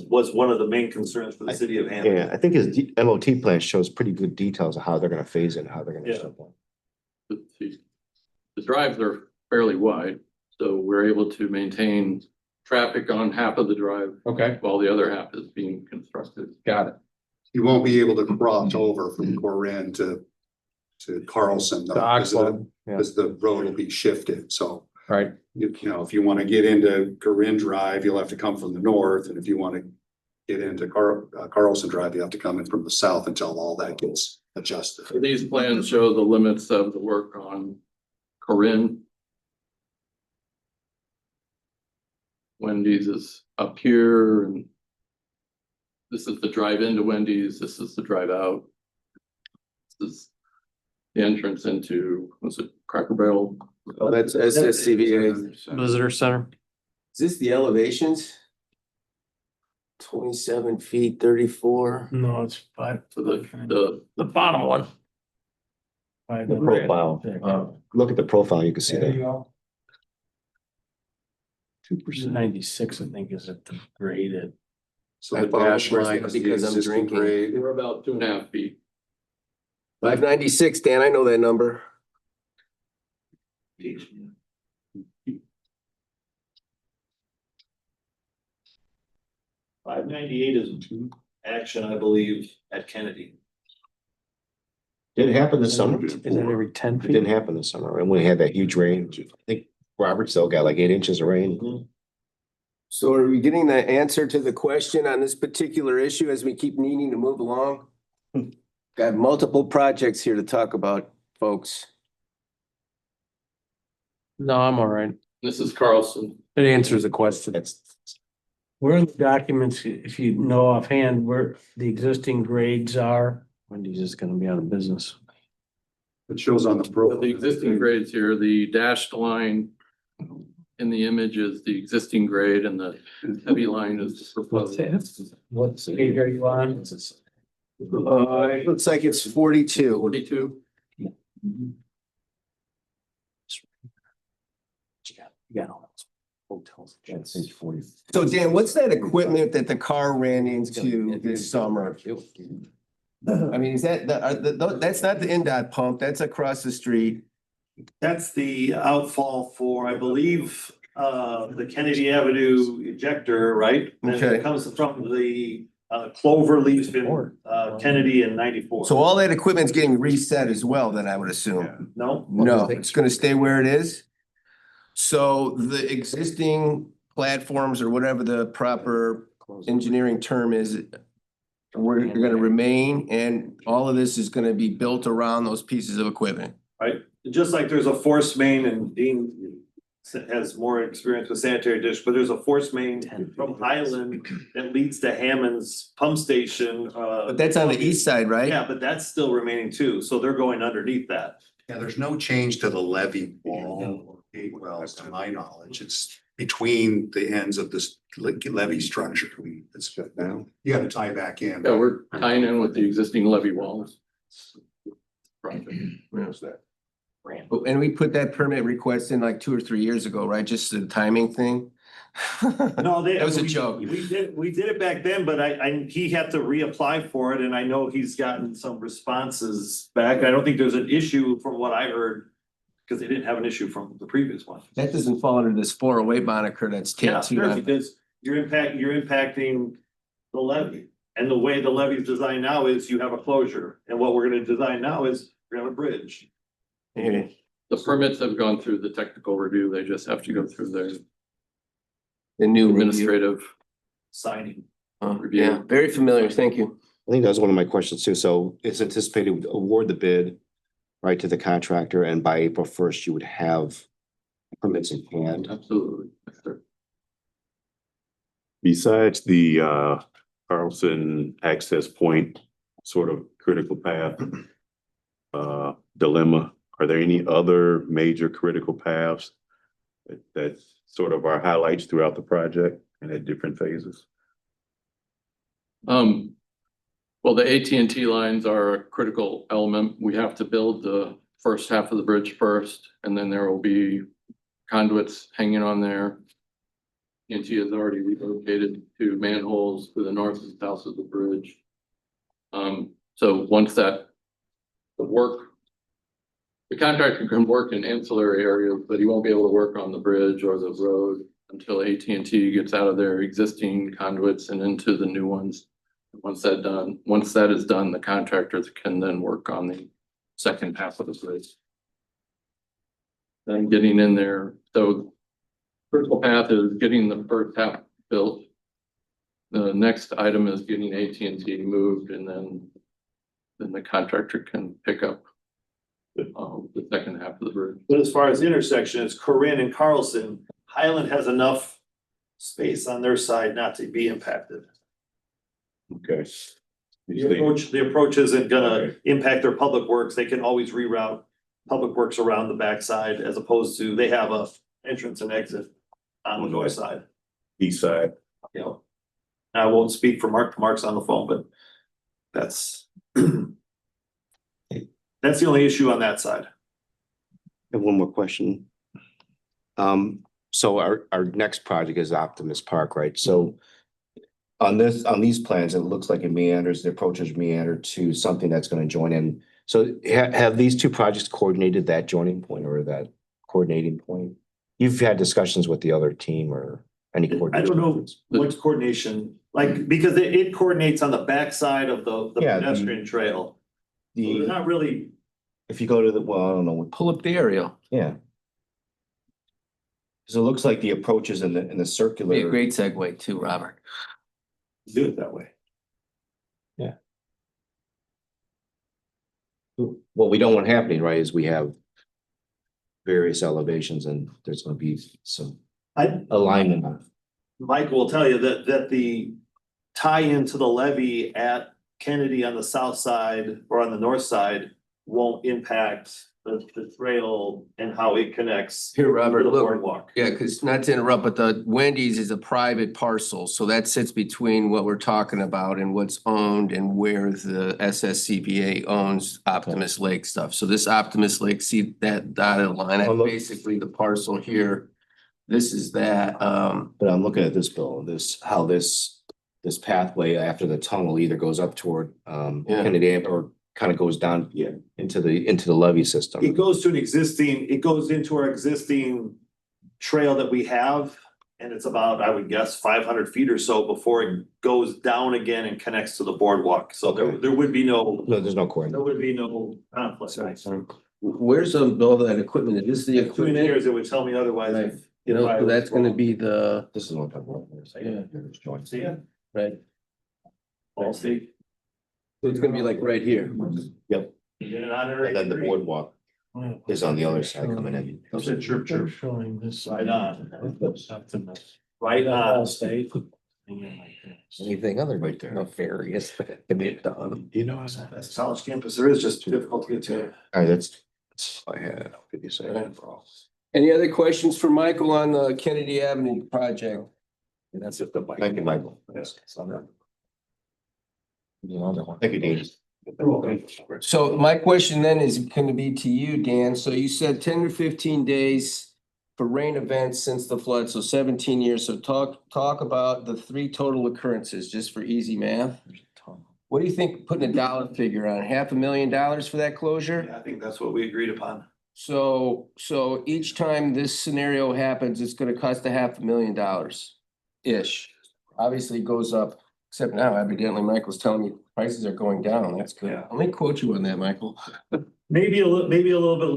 Was one of the main concerns for the city of Hammond. Yeah, I think his MOT plan shows pretty good details of how they're gonna phase it, how they're gonna Yeah. shut down. The drives are fairly wide, so we're able to maintain traffic on half of the drive Okay, while the other half is being constructed. got it. You won't be able to cross over from Corinne to Carlson though, The because Oxbow, yeah, the road will be shifted, so. right. You know, if you want to get into Corinne Drive, you'll have to come from the north, and if you want to get into Carlson Drive, you have to come in from the south until all that gets adjusted. So these plans show the limits of the work on Corinne. Wendy's is up here and this is the drive into Wendy's, this is the drive out. This is the entrance into, was it Cracker Barrel? Oh, that's SSCBA. Visitor center. Is this the elevations? 27 feet, 34. No, it's five. So the bottom one. Five. The profile, look at the profile, you can see that. 2%. 96, I think, is at the graded. So I the follow dash line is the because I'm existing drinking. grade. we're about 2.5 feet. 596, Dan, I know that number. 598 is action, I believe, at Kennedy. Did it happen this summer? Is that every 10 It feet? didn't happen this summer, and we had that huge rain. I think Robertsville got like 8 inches of rain. So are we getting the answer to the question on this particular issue as we keep needing to move along? Got multiple projects here to talk about, folks. No, I'm all right. This is Carlson. It answers the question. That's, Where in the documents, if you know offhand, where the existing grades are? Wendy's is gonna be out of business. It shows on the profile. The existing grades here, the dashed line in the image is the existing grade and the heavy line is the proposed. What page are you on? It looks like it's 42. 42. Yeah. Hotels. page 40. So Dan, what's that equipment that the car ran into this summer? I mean, is that, that's not the NDOT pump, that's across the street. That's the outfall for, I believe, the Kennedy Avenue ejector, right? And Okay. it comes from the Clover leaves in Kennedy and 94. So all that equipment's getting reset as well, then I would assume. No? No, it's gonna stay where it is. So the existing platforms or whatever the proper engineering term is, We're gonna remain, and all of this is gonna be built around those pieces of equipment. Right? Just like there's a force main, and Dean has more experience with sanitary dish, but there's a force main from Highland that leads to Hammond's pump station. But that's on the east side, right? Yeah, but that's still remaining too, so they're going underneath that. Yeah, there's no change to the levee wall or gate wells, to my knowledge. It's between the ends of this levee structure. It's good now. You gotta tie back in. Yeah, we're tying in with the existing levee walls. Project. And we put that permit request in like 2 or 3 years ago, right? Just the timing thing. No, That was a joke. We did it back then, but he had to reapply for it, and I know he's gotten some responses back. I don't think there's an issue from what I heard, because they didn't have an issue from the previous one. That doesn't fall under this 408 moniker that's Yeah, tattooed sure, on. because you're impacting the levee. And the way the levee is designed now is you have a closure, and what we're gonna design now is we're gonna have a bridge. Yeah. The permits have gone through the technical review. They just have to go through their The new review. administrative. Signing. review. Yeah, very familiar. Thank you. I think that was one of my questions too. So it's anticipated to award the bid right to the contractor, and by April 1st, you would have permits in hand. Absolutely. Yes, sir. Besides the Carlson access point sort of critical path dilemma, are there any other major critical paths that sort of are highlights throughout the project and at different phases? Well, the AT&T lines are a critical element. We have to build the first half of the bridge first, and then there will be conduits hanging on there. AT&T has already relocated to manholes to the north and south of the bridge. So once that, the contractor can work in ancillary areas, but he won't be able to work on the bridge or the road until AT&T gets out of their existing conduits and into the new ones. Once that is done, the contractors can then work on the second half of the bridge. Then getting in there, so critical path is getting the first half built. The next item is getting AT&T moved, and then the contractor can pick up the second half of the bridge. But as far as intersections, Corinne and Carlson, Highland has enough space on their side not to be impacted. Okay. The approach isn't gonna impact their public works. They can always reroute public works around the backside, as opposed to they have a entrance and exit on the north side, East side. you know. I won't speak for Mark's on the phone, but that's that's the only issue on that side. I have one more question. So our next project is Optimus Park, right? So on these plans, it looks like it meanders, the approaches meander to something that's going to join in. So have these two projects coordinated that joining point or that coordinating point? You've had discussions with the other team or any I coordination? don't know what's coordination, like, because it coordinates on the backside of the Yeah, pedestrian trail. So they're not really, If you go to I don't know, Pull up the aerial. yeah. So it looks like the approaches in the circular. Be a great segue too, Robert. do it that way. What we don't want happening, right, is we have various elevations and there's gonna be some alignment. Mike will tell you that the tie into the levee at Kennedy on the south side or on the north side won't impact the trail and how it connects Here, to Robert, the look. boardwalk. Yeah, because not to interrupt, but the Wendy's is a private parcel, so that sits between what we're talking about and what's owned and where the SSCBA owns Optimus Lake stuff. So this Optimus Lake, see that dotted line, Oh, that's look. basically the parcel here. This is that, But I'm looking at this bill, how this pathway after the tunnel either goes up toward Kennedy or kind of goes down into the levee system. It goes into our existing trail that we have. And it's about, I would guess, 500 feet or so before it goes down again and connects to the boardwalk. So there would be no There's no coordinate. conflict. where's all that equipment? Is this the Two equipment? engineers, it would tell me otherwise. Right. You know, so that's gonna be the, This is what I'm talking about. Yeah. There's joints. See ya. right, All see. So it's gonna be like right here. Yep, Get an honorary and then the degree. boardwalk is on the other side coming in. They're showing this. Right on. Something that's. Right on. State. Anything other Right there. nefarious that can be done. You know, That's a college campus. There is just difficult to get to. All right, that's, I had, how could you say Any other questions for Michael on the Kennedy Avenue project? And that's if the. thank you, Michael. Yes. Thank you, Dean. So my question then is gonna be to you, Dan. So you said 10 to 15 days for rain events since the flood, so 17 years. So talk about the 3 total occurrences, just for easy math. What do you think, putting a dollar figure on, $500,000 for that closure? I think that's what we agreed upon. So each time this scenario happens, it's gonna cost $500,000-ish. Obviously it goes up, except now evidently Michael's telling me prices are going down. That's good. Yeah. Let me quote you on that, Michael. Maybe a little bit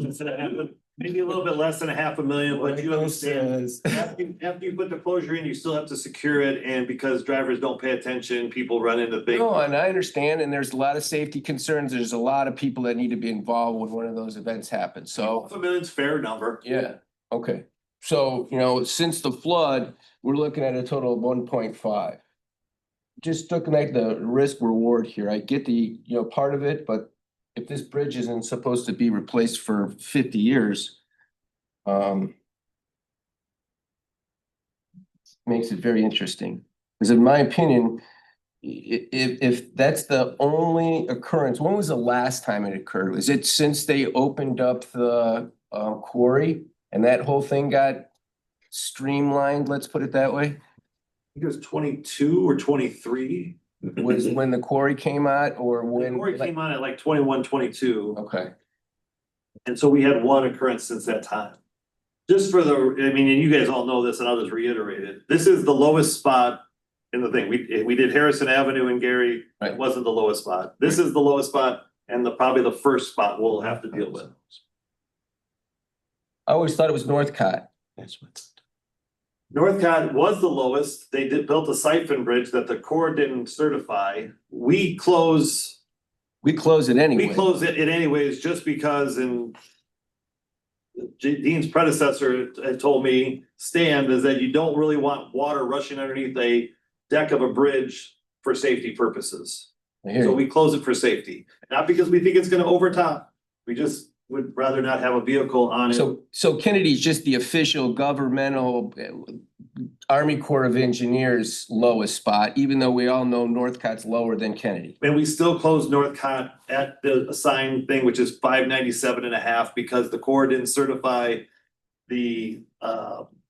less than maybe a little bit less than $500,000, but you understand. After you put the closure in, you still have to secure it, and because drivers don't pay attention, people run into things. No, and I understand, and there's a lot of safety concerns. There's a lot of people that need to be involved when one of those events happens. So, $500,000's fair number. yeah, okay. So, since the flood, we're looking at a total of 1.5. Just looking at the risk reward here, I get the, part of it, but if this bridge isn't supposed to be replaced for 50 years, makes it very interesting. Because in my opinion, if that's the only occurrence, when was the last time it occurred? Was it since they opened up the quarry and that whole thing got streamlined, let's put it that way? I think it was 22 or 23. Was when the quarry came out or The when? quarry came on at like 21, 22. Okay, And so we had one occurrence since that time. Just for and you guys all know this and I'll just reiterate it. This is the lowest spot in the thing. We did Harrison Avenue and Gary. Right. It wasn't the lowest spot. This is the lowest spot and probably the first spot we'll have to deal with. I always thought it was Northcott. That's what. Northcott was the lowest. They built a siphon bridge that the Corps didn't certify. We close it anyway. it anyways, just because Dean's predecessor had told me, Stan, is that you don't really want water rushing underneath a deck of a bridge for safety purposes. I hear So you. we close it for safety, not because we think it's gonna overtop. We just would rather not have a vehicle on it. So Kennedy's just the official governmental Army Corps of Engineers lowest spot, even though we all know Northcott's lower than Kennedy. And we still close Northcott at the assigned thing, which is 597.5, because the Corps didn't certify the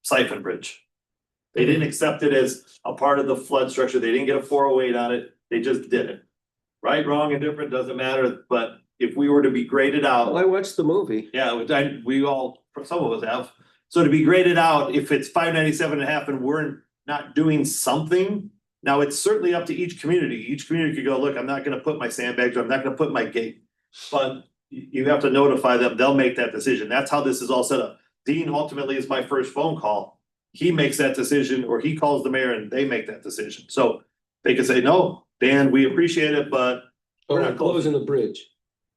siphon bridge. They didn't accept it as a part of the flood structure. They didn't get a 408 on it. They just did it. Right, wrong, and different, doesn't matter, but if we were to be graded out. Well, I watched the movie. Yeah, we all, some of us have. So to be graded out, if it's 597.5 and we're not doing something, now it's certainly up to each community. Each community could go, look, I'm not gonna put my sandbags, or I'm not gonna put my gate. But you have to notify them, they'll make that decision. That's how this is all set up. Dean ultimately is my first phone call. He makes that decision, or he calls the mayor and they make that decision. So they can say, no, Dan, we appreciate it, but We're not closing the bridge.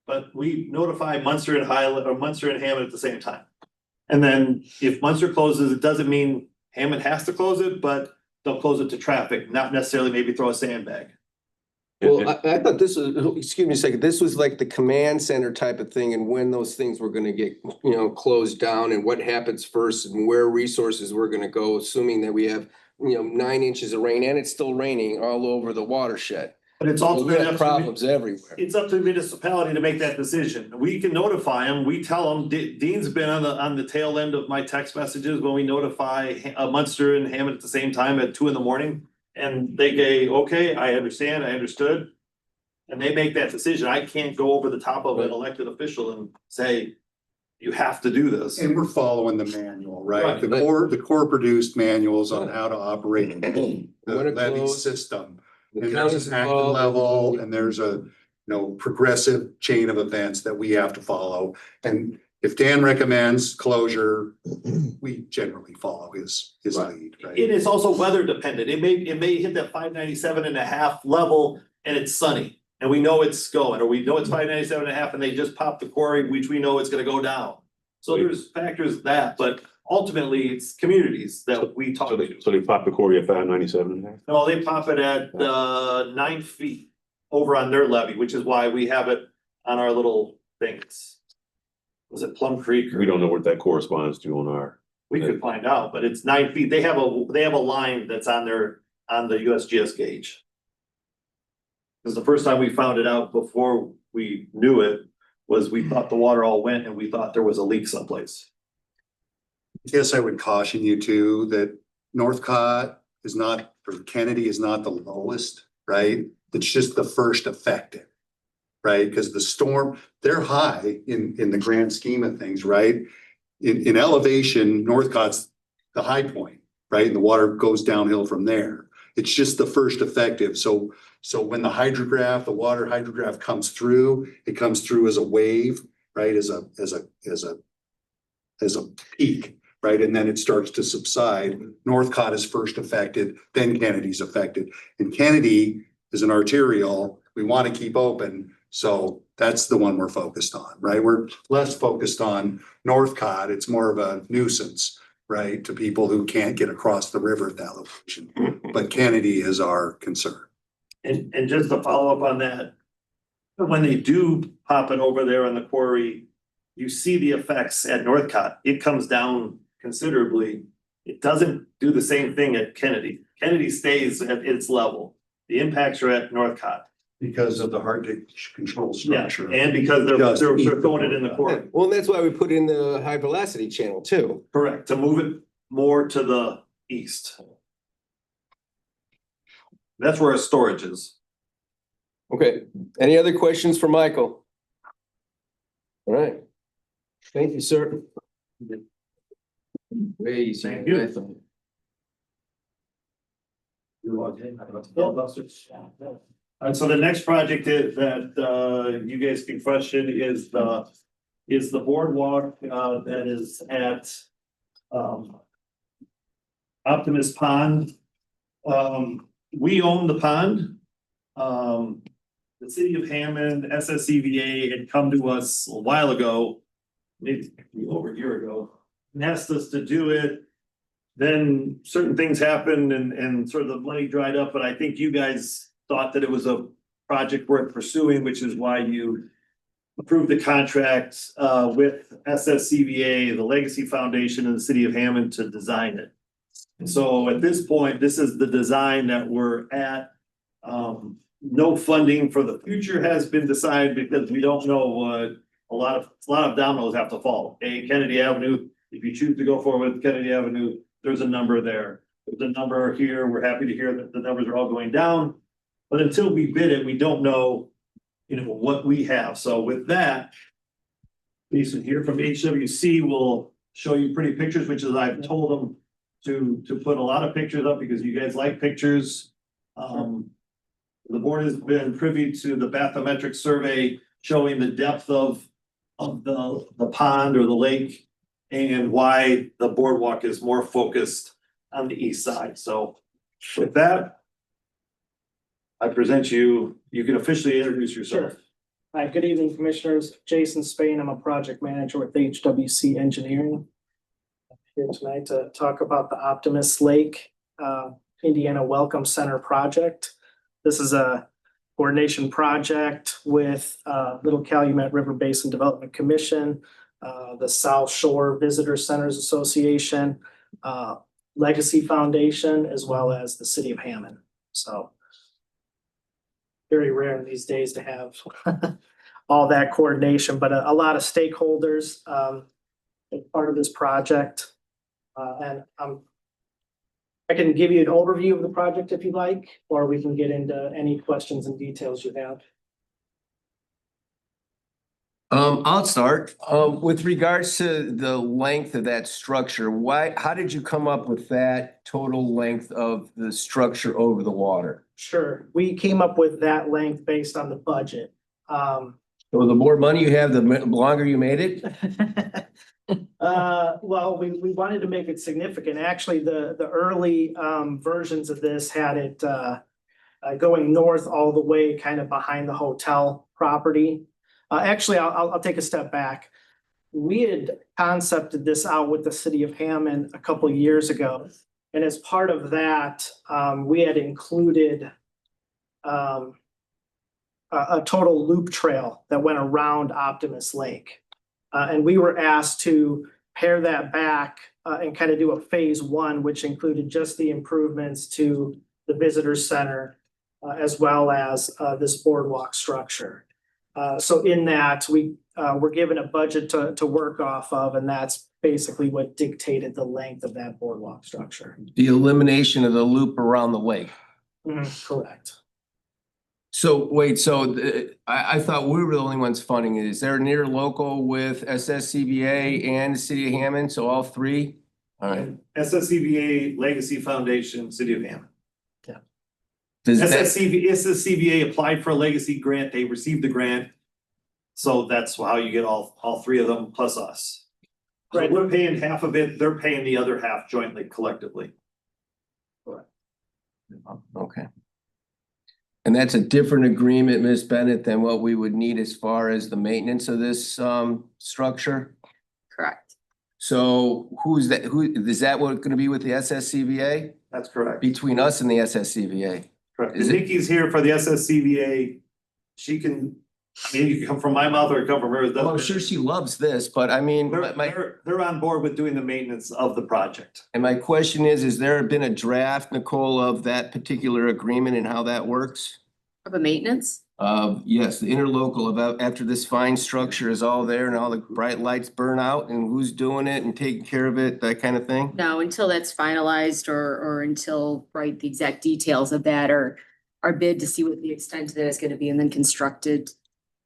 but we notify Munster and Highland, or Munster and Hammond at the same time. And then if Munster closes, it doesn't mean Hammond has to close it, but they'll close it to traffic, not necessarily maybe throw a sandbag. Well, I thought this was, excuse me a second, this was like the command center type of thing and when those things were gonna get, closed down and what happens first and where resources were gonna go, assuming that we have, 9 inches of rain and it's still raining all over the watershed. But it's We ultimately have problems everywhere. it's up to the municipality to make that decision. We can notify them. We tell them, Dean's been on the tail end of my text messages when we notify Munster and Hammond at the same time at 2 a.m. And they go, okay, I understand, I understood. And they make that decision. I can't go over the top of an elected official and say, you have to do this. And we're following the manual, right? Right. The core produced manuals on how to operate the When it levy closed, system. the And there's county's an action involved, level and there's a, progressive chain of events that we have to follow. And if Dan recommends closure, we generally follow his lead, right? It is also weather dependent. It may hit that 597.5 level and it's sunny. and we know it's going, or we know it's 597.5, and they just popped the quarry, which we know it's gonna go down. So there's factors that, but ultimately it's communities that we talk to. So they popped the quarry at 597.5? No, they pop it at 9 feet over on their levee, which is why we have it on our little things. Was it Plum Creek? We don't know what that corresponds to on our. We could find out, but it's 9 feet. They have a line that's on the USGS gauge. Cause the first time we found it out before we knew it was we thought the water all went and we thought there was a leak someplace. Yes, I would caution you too, that Northcott is not, or Kennedy is not the lowest, right? It's just the first effective, right? Because the storm, they're high in the grand scheme of things, right? In elevation, Northcott's the high point, right? And the water goes downhill from there. It's just the first effective. So when the water hydrograph comes through, it comes through as a wave, right? As a peak, right? And then it starts to subside. Northcott is first affected, then Kennedy's affected. And Kennedy is an arterial we want to keep open. So that's the one we're focused on, right? We're less focused on Northcott. It's more of a nuisance, right? To people who can't get across the river at that location. But Kennedy is our concern. And just to follow up on that, when they do pop it over there on the quarry, you see the effects at Northcott. It comes down considerably. It doesn't do the same thing at Kennedy. Kennedy stays at its level. The impacts are at Northcott. Because of the hard to control Yeah, structure. and because they're throwing it in the quarry. Well, that's why we put in the high velocity channel too. Correct, to move it more to the east. That's where our storage is. Okay, any other questions for Michael? All right. Thank you, sir. Thank you. And so the next project that you guys can question is the boardwalk that is at Optimist Pond. We own the pond. The city of Hammond, SSCVA had come to us a while ago, maybe over a year ago, and asked us to do it. Then certain things happened and sort of the money dried up, but I think you guys thought that it was a project worth pursuing, which is why you approved the contract with SSCVA, the Legacy Foundation, and the city of Hammond to design it. And so at this point, this is the design that we're at. No funding for the future has been decided because we don't know what a lot of dominoes have to fall. Kennedy Avenue, if you choose to go forward with Kennedy Avenue, there's a number there. There's a number here. We're happy to hear that the numbers are all going down. But until we bid it, we don't know, what we have. So with that, Basin here from HWC will show you pretty pictures, which is I've told them to put a lot of pictures up because you guys like pictures. The board has been privy to the bathymetric survey showing the depth of the pond or the lake and why the boardwalk is more focused on the east side. So with that, I present you can officially introduce yourself. Sure. Hi, good evening, commissioners. Jason Spain. I'm a project manager with HWC Engineering. I'm here tonight to talk about the Optimist Lake, Indiana Welcome Center project. This is a coordination project with Little Calumet River Basin Development Commission, the South Shore Visitor Centers Association, Legacy Foundation, as well as the city of Hammond. So very rare these days to have all that coordination, but a lot of stakeholders part of this project. And I can give you an overview of the project if you like, or we can get into any questions and details you have. I'll start. With regards to the length of that structure, how did you come up with that total length of the structure over the water? Sure, we came up with that length based on the budget. So the more money you have, the longer you made it? Well, we wanted to make it significant. Actually, the early versions of this had it going north all the way kind of behind the hotel property. Actually, I'll take a step back. We had concepted this out with the city of Hammond a couple of years ago. And as part of that, we had included a total loop trail that went around Optimus Lake. And we were asked to pare that back and kind of do a phase one, which included just the improvements to the visitor center as well as this boardwalk structure. So in that, we were given a budget to work off of, and that's basically what dictated the length of that boardwalk structure. The elimination of the loop around the lake. Correct. So wait, I thought we were the only ones funding it. Is there near local with SSCBA and the city of Hammond? So all three? All right. SSCBA Legacy Foundation, City of Hammond. Does that, SSCBA applied for a legacy grant, they received the grant. So that's how you get all three of them plus us. Right. So we're paying half of it, they're paying the other half jointly, collectively. okay. And that's a different agreement, Ms. Bennett, than what we would need as far as the maintenance of this structure? Correct. So who's that? Who is that what gonna be with the SSCBA? That's correct. Between us and the SSCBA? Correct. Is it- Nikki's here for the SSCBA. She can, I mean, you can come from my mouth or come from hers. Well, I'm sure she loves this, but I mean, They're on board with doing the maintenance of the project. and my question is there been a draft, Nicole, of that particular agreement and how that works? Of a maintenance? Yes, the interlocal of after this fine structure is all there and all the bright lights burn out and who's doing it and taking care of it, that kind of thing? No, until that's finalized or until, right, the exact details of that are bid to see what the extent of that is gonna be and then constructed.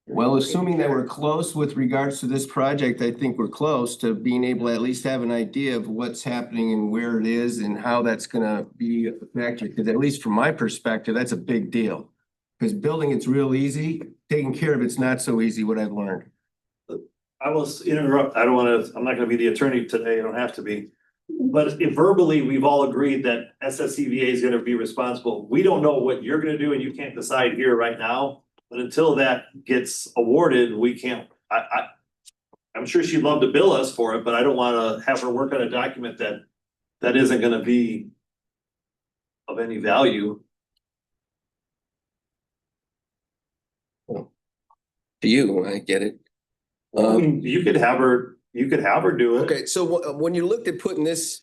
Well, assuming that we're close with regards to this project, I think we're close to being able to at least have an idea of what's happening and where it is and how that's gonna be a factor. Because at least from my perspective, that's a big deal. Because building it's real easy, taking care of it's not so easy, what I've learned. I will interrupt, I'm not gonna be the attorney today, I don't have to be. But if verbally, we've all agreed that SSCBA is gonna be responsible. We don't know what you're gonna do and you can't decide here right now. But until that gets awarded, we can't, I'm sure she'd love to bill us for it, but I don't wanna have her work on a document that isn't gonna be of any value. To you, I get it. I mean, you could have her do it. Okay, so when you looked at putting this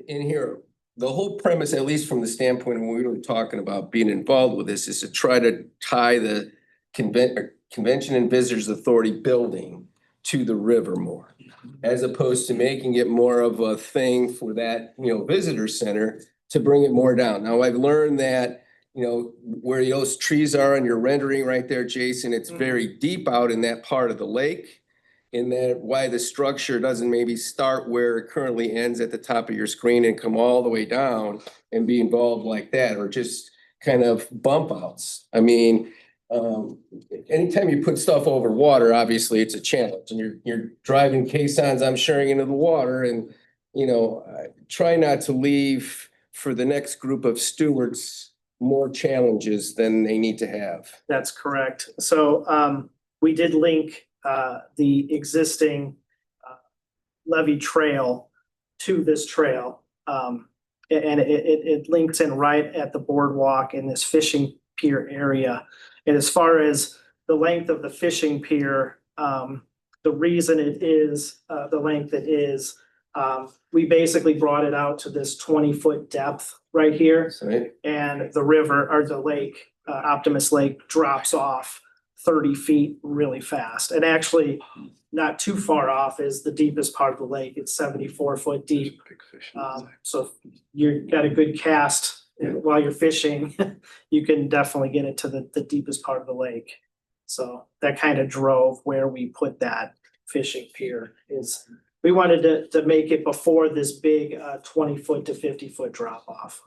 in here, the whole premise, at least from the standpoint of when we were talking about being involved with this, is to try to tie the Convention and Visitors Authority building to the river more. As opposed to making it more of a thing for that, visitor center to bring it more down. Now, I've learned that, where those trees are on your rendering right there, Jason, it's very deep out in that part of the lake. In that why the structure doesn't maybe start where it currently ends at the top of your screen and come all the way down and be involved like that, or just kind of bump outs. I mean, anytime you put stuff over water, obviously it's a challenge and you're driving caissons, I'm sharing into the water and, try not to leave for the next group of stewards more challenges than they need to have. That's correct. So we did link the existing levee trail to this trail. And it links in right at the boardwalk in this fishing pier area. And as far as the length of the fishing pier, the reason it is the length it is, we basically brought it out to this 20-foot depth right here. Right. And the river or the lake, Optimus Lake, drops off 30 feet really fast. And actually not too far off is the deepest part of the lake. It's 74 foot deep. So if you've got a good cast while you're fishing, you can definitely get it to the deepest part of the lake. So that kind of drove where we put that fishing pier is we wanted to make it before this big 20-foot to 50-foot drop off.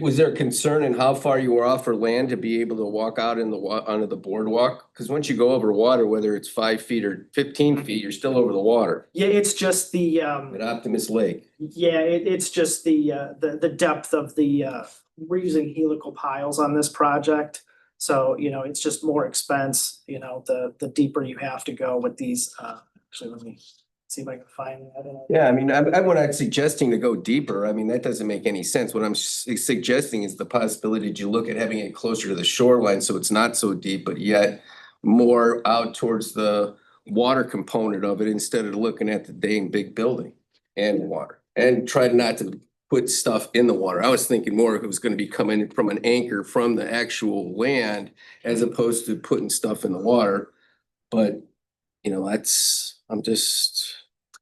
Was there concern in how far you were off for land to be able to walk out in onto the boardwalk? Because once you go over water, whether it's 5 feet or 15 feet, you're still over the water Yeah, it's just the at Optimus Lake. it's just the depth of the we're using helical piles on this project. So, it's just more expense, the deeper you have to go with these, actually, let me see if I can find it. I don't know. Yeah, I mean, I'm not suggesting to go deeper. I mean, that doesn't make any sense. What I'm suggesting is the possibility that you look at having it closer to the shoreline, so it's not so deep, but yet more out towards the water component of it instead of looking at the dang big building and water. And try not to put stuff in the water. I was thinking more if it was gonna be coming from an anchor from the actual land as opposed to putting stuff in the water. But, I'm just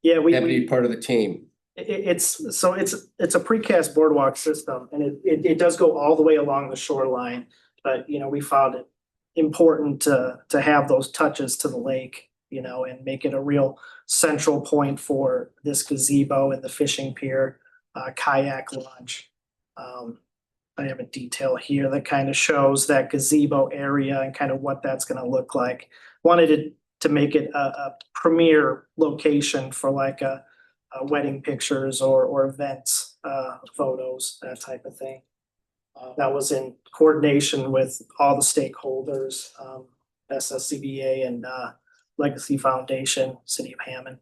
Yeah, happy to be part of the team. it's a precast boardwalk system and it does go all the way along the shoreline. But, we found it important to have those touches to the lake, and make it a real central point for this gazebo and the fishing pier, kayak launch. I have a detail here that kind of shows that gazebo area and kind of what that's gonna look like. Wanted to make it a premier location for like a wedding pictures or events, photos, that type of thing. That was in coordination with all the stakeholders, SSCBA and Legacy Foundation, City of Hammond.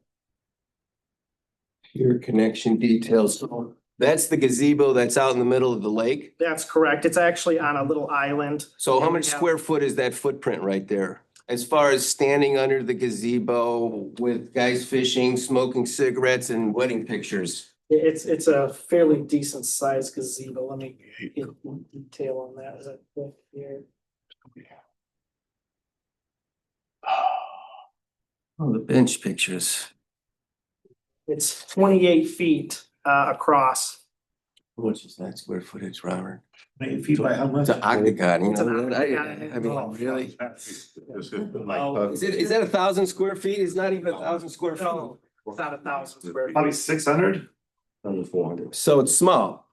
Your connection details. So that's the gazebo that's out in the middle of the lake. That's correct. It's actually on a little island. So how much square foot is that footprint right there? As far as standing under the gazebo with guys fishing, smoking cigarettes and wedding pictures. It's a fairly decent sized gazebo. Let me get detail on that. Is that here? Oh, the bench pictures. It's 28 feet across. How much is that square footage, Robert? 8 feet by how much? It's an octagon, It's an octagon. I mean, really? Oh, Is that 1,000 square feet? It's not even 1,000 square feet. No, it's not 1,000 square feet. Probably 600? Under 400. So it's small.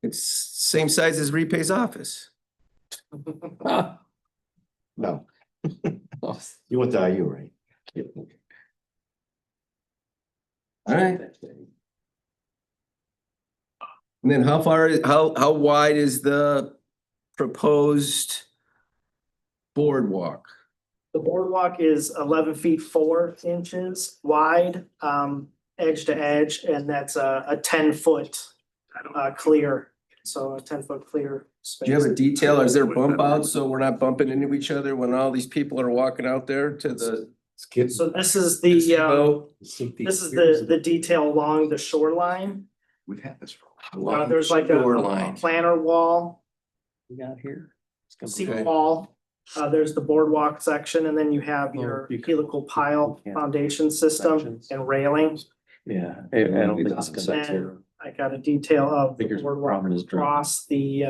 It's same size as Repay's office. No. You went to IU, right? All right. And then how wide is the proposed boardwalk? The boardwalk is 11 feet 4 inches wide, edge to edge, and that's a 10-foot clear. So a 10-foot clear space. Do you have a detail? Is there bump outs so we're not bumping into each other when all these people are walking out there to the? So this is the detail along the shoreline. We've had this for There's like a Shoreline. planter wall, We got here. seat wall. There's the boardwalk section, and then you have your helical pile foundation system and railing. Yeah, I don't think it's gonna be And I got a detail of the Figures boardwalk problem is dry. across the,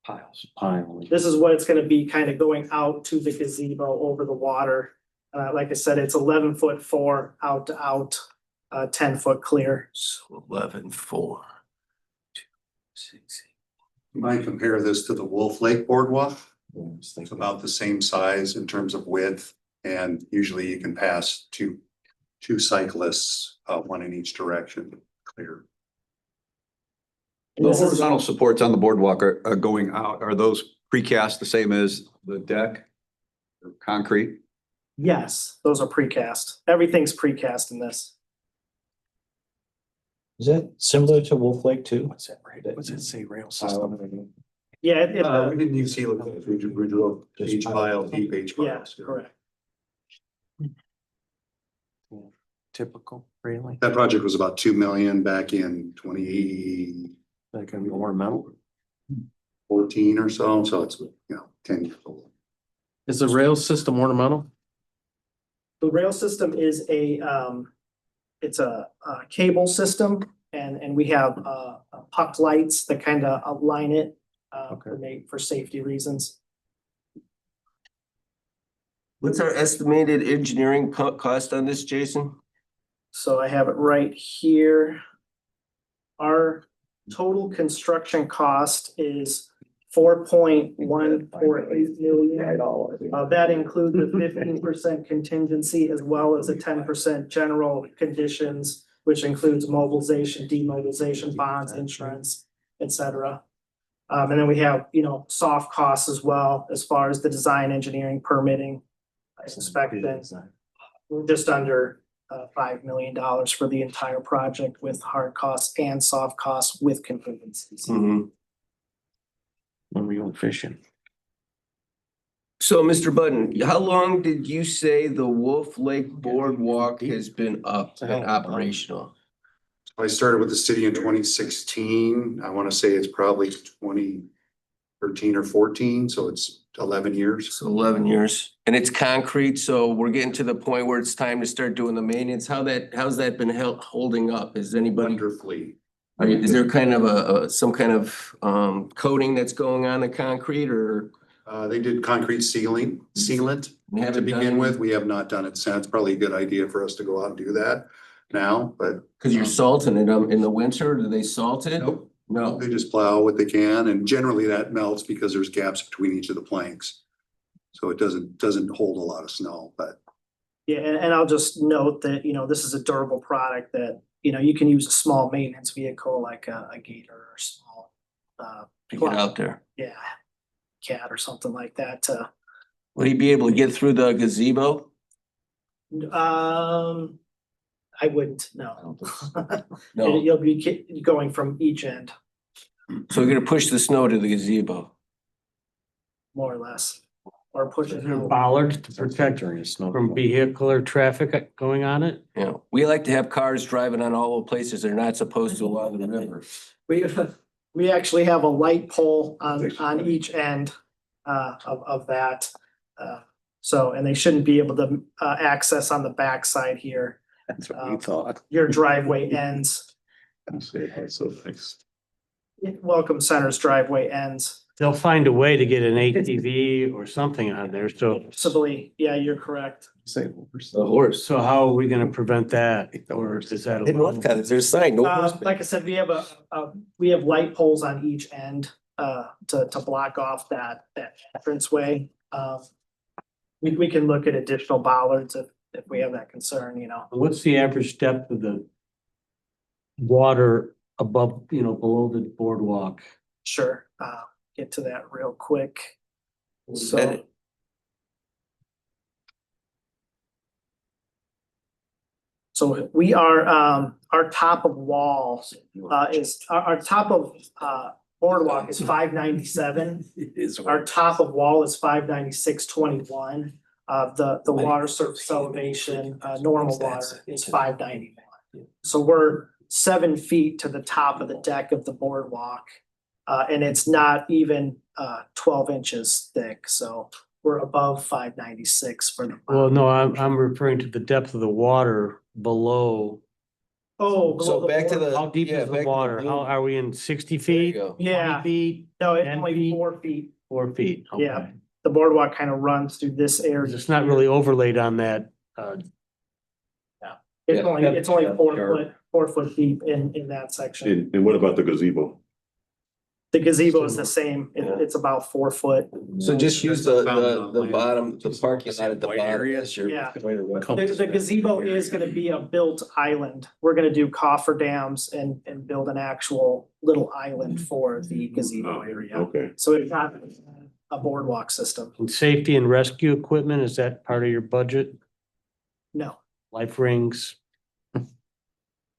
piles, pile. this is what it's gonna be kind of going out to the gazebo over the water. Like I said, it's 11 foot 4 out to out, 10-foot clear. So 11.4. 2, 6. You might compare this to the Wolf Lake Boardwalk. Yeah, It's about the same size in terms of width, and usually you can pass two cyclists, one in each direction, clear. And The this is- horizontal supports on the boardwalk are going out. Are those precast the same as the deck? Or concrete? Yes, those are precast. Everything's precast in this. Is that similar to Wolf Lake too? What's that, what's it say, rail system? Yeah, We didn't use helical, we drew each pile, deep each pile. yeah, correct. Typical railing, That project was about 2 million back in 2014 that can be ornamental. or so it's, 10 years old. Is the rail system ornamental? The rail system is it's a cable system and we have puck lights that kind of align it for safety reasons. What's our estimated engineering cost on this, Jason? So I have it right here. Our total construction cost is $4.148 million. That includes the 15% contingency as well as a 10% general conditions, which includes mobilization, demobilization bonds, insurance, et cetera. And then we have, soft costs as well, as far as the design, engineering, permitting. I suspect that we're just under $5 million for the entire project with hard costs and soft costs with contingencies. Mhm. When we go fishing. So, Mr. Button, how long did you say the Wolf Lake Boardwalk has been up and operational? I started with the city in 2016. I want to say it's probably 2013 or 14, so it's 11 years. So 11 years, and it's concrete, so we're getting to the point where it's time to start doing the maintenance. How's that been holding up? Is anybody, Wonderfully. is there kind of some kind of coating that's going on the concrete, or? They did concrete sealant to begin with. We have not done it since. It's probably a good idea for us to go out and do that now, but. Cause you're salting it in the winter, do they salt it? Nope. No. They just plow what they can, and generally that melts because there's gaps between each of the planks. So it doesn't hold a lot of snow, but. Yeah, and I'll just note that, this is a durable product that, you can use a small maintenance vehicle like a Gator or small. To get out there. Yeah, cat or something like that to. Will you be able to get through the gazebo? I wouldn't, no. No. You'll be going from each end, So we're gonna push the snow to the gazebo. more or less, or push it. Is there bollards to protect from vehicular traffic going on it? You know, we like to have cars driving on all the places they're not supposed to along the river. We actually have a light pole on each end of that. So, and they shouldn't be able to access on the backside here. That's what we thought. Your driveway ends, So thanks. Welcome Center's driveway ends. They'll find a way to get an ATV or something on there, so. Possibly, yeah, you're correct. The horse. So how are we gonna prevent that? Or is that? In Northcott, is there a sign? No horse. Like I said, we have light poles on each end to block off that entranceway. We can look at additional bollards if we have that concern, What's the average depth of the water above, below the boardwalk? Sure, get to that real quick. So. So we are, our top of wall is, our top of boardwalk is 597. Our top of wall is 596.21. The water surface elevation, normal water is 591. So we're 7 feet to the top of the deck of the boardwalk. And it's not even 12 inches thick, so we're above 596 for the. Well, no, I'm referring to the depth of the water below. Oh, below So the back to board- the. How deep yeah, is back the to water? blue. How are we in 60 There you feet? go. Yeah, 20 feet, no, it's 10 only feet? 4 feet. 4 feet? Yeah. Okay. The boardwalk kind of runs through this area. It's not really overlaid on that. It's Yeah. only, it's only Yeah. 4 foot deep in that section. And what about the gazebo? The gazebo is the same. Yeah. It's about 4 foot. So just use That's found the on land. bottom, the parking lot at the White bottom. areas, you're. Yeah. The gazebo is gonna be a built island. We're gonna do coffer dams and build an actual little island for the gazebo area. Okay. So it's not a boardwalk system. And safety and rescue equipment, is that part of your budget? No. Life rings?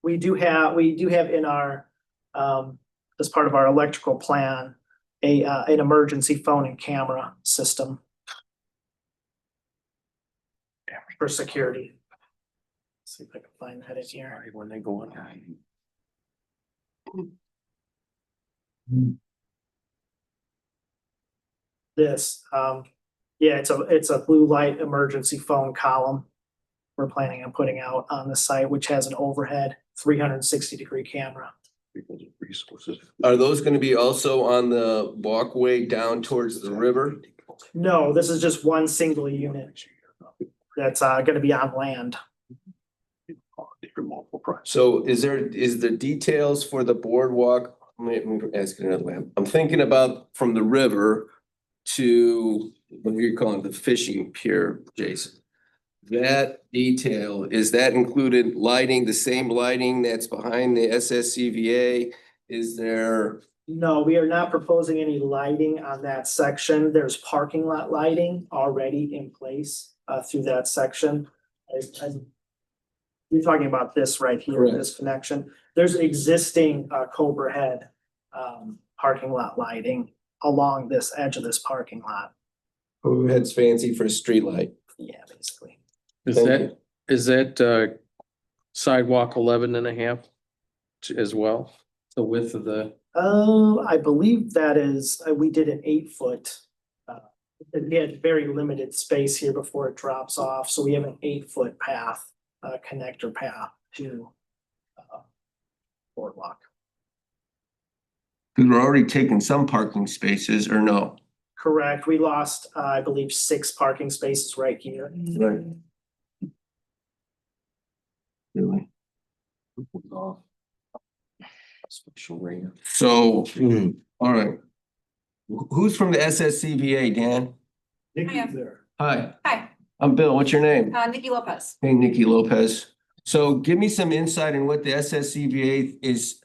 We do have in our, as part of our electrical plan, an emergency phone and camera system. For security. See if I can find that in here. When they go on. This, yeah, it's a blue light emergency phone column. We're planning on putting out on the site, which has an overhead 360-degree camera. Resources. Are those gonna be also on the walkway down towards the river? No, this is just one single unit that's gonna be on land. So is the details for the boardwalk, let me ask it another way. I'm thinking about from the river to, what you're calling the fishing pier, Jason. That detail, is that included lighting, the same lighting that's behind the SSCVA? Is there No, we are not proposing any lighting on that section. There's parking lot lighting already in place through that section. You're talking about this right here, Correct. this connection. There's existing Cobra Head parking lot lighting along this edge of this parking lot. Overhead's fancy for a street light. Yeah, basically. Is Thank that, is that sidewalk 11 and a half as well? The width of the, I believe that is, we did an 8-foot. We had very limited space here before it drops off, so we have an 8-foot path, connector path to boardwalk. Because we're already taking some parking spaces, or no? Correct, we lost, I believe, 6 parking spaces right here. Right. Really? special rate. So, all right. Who's from the SSCBA, Dan? Nikki's there. Hi. Hi. I'm Bill. What's your name? Nikki Lopez. Hey, Nikki Lopez. So give me some insight in what the SSCBA is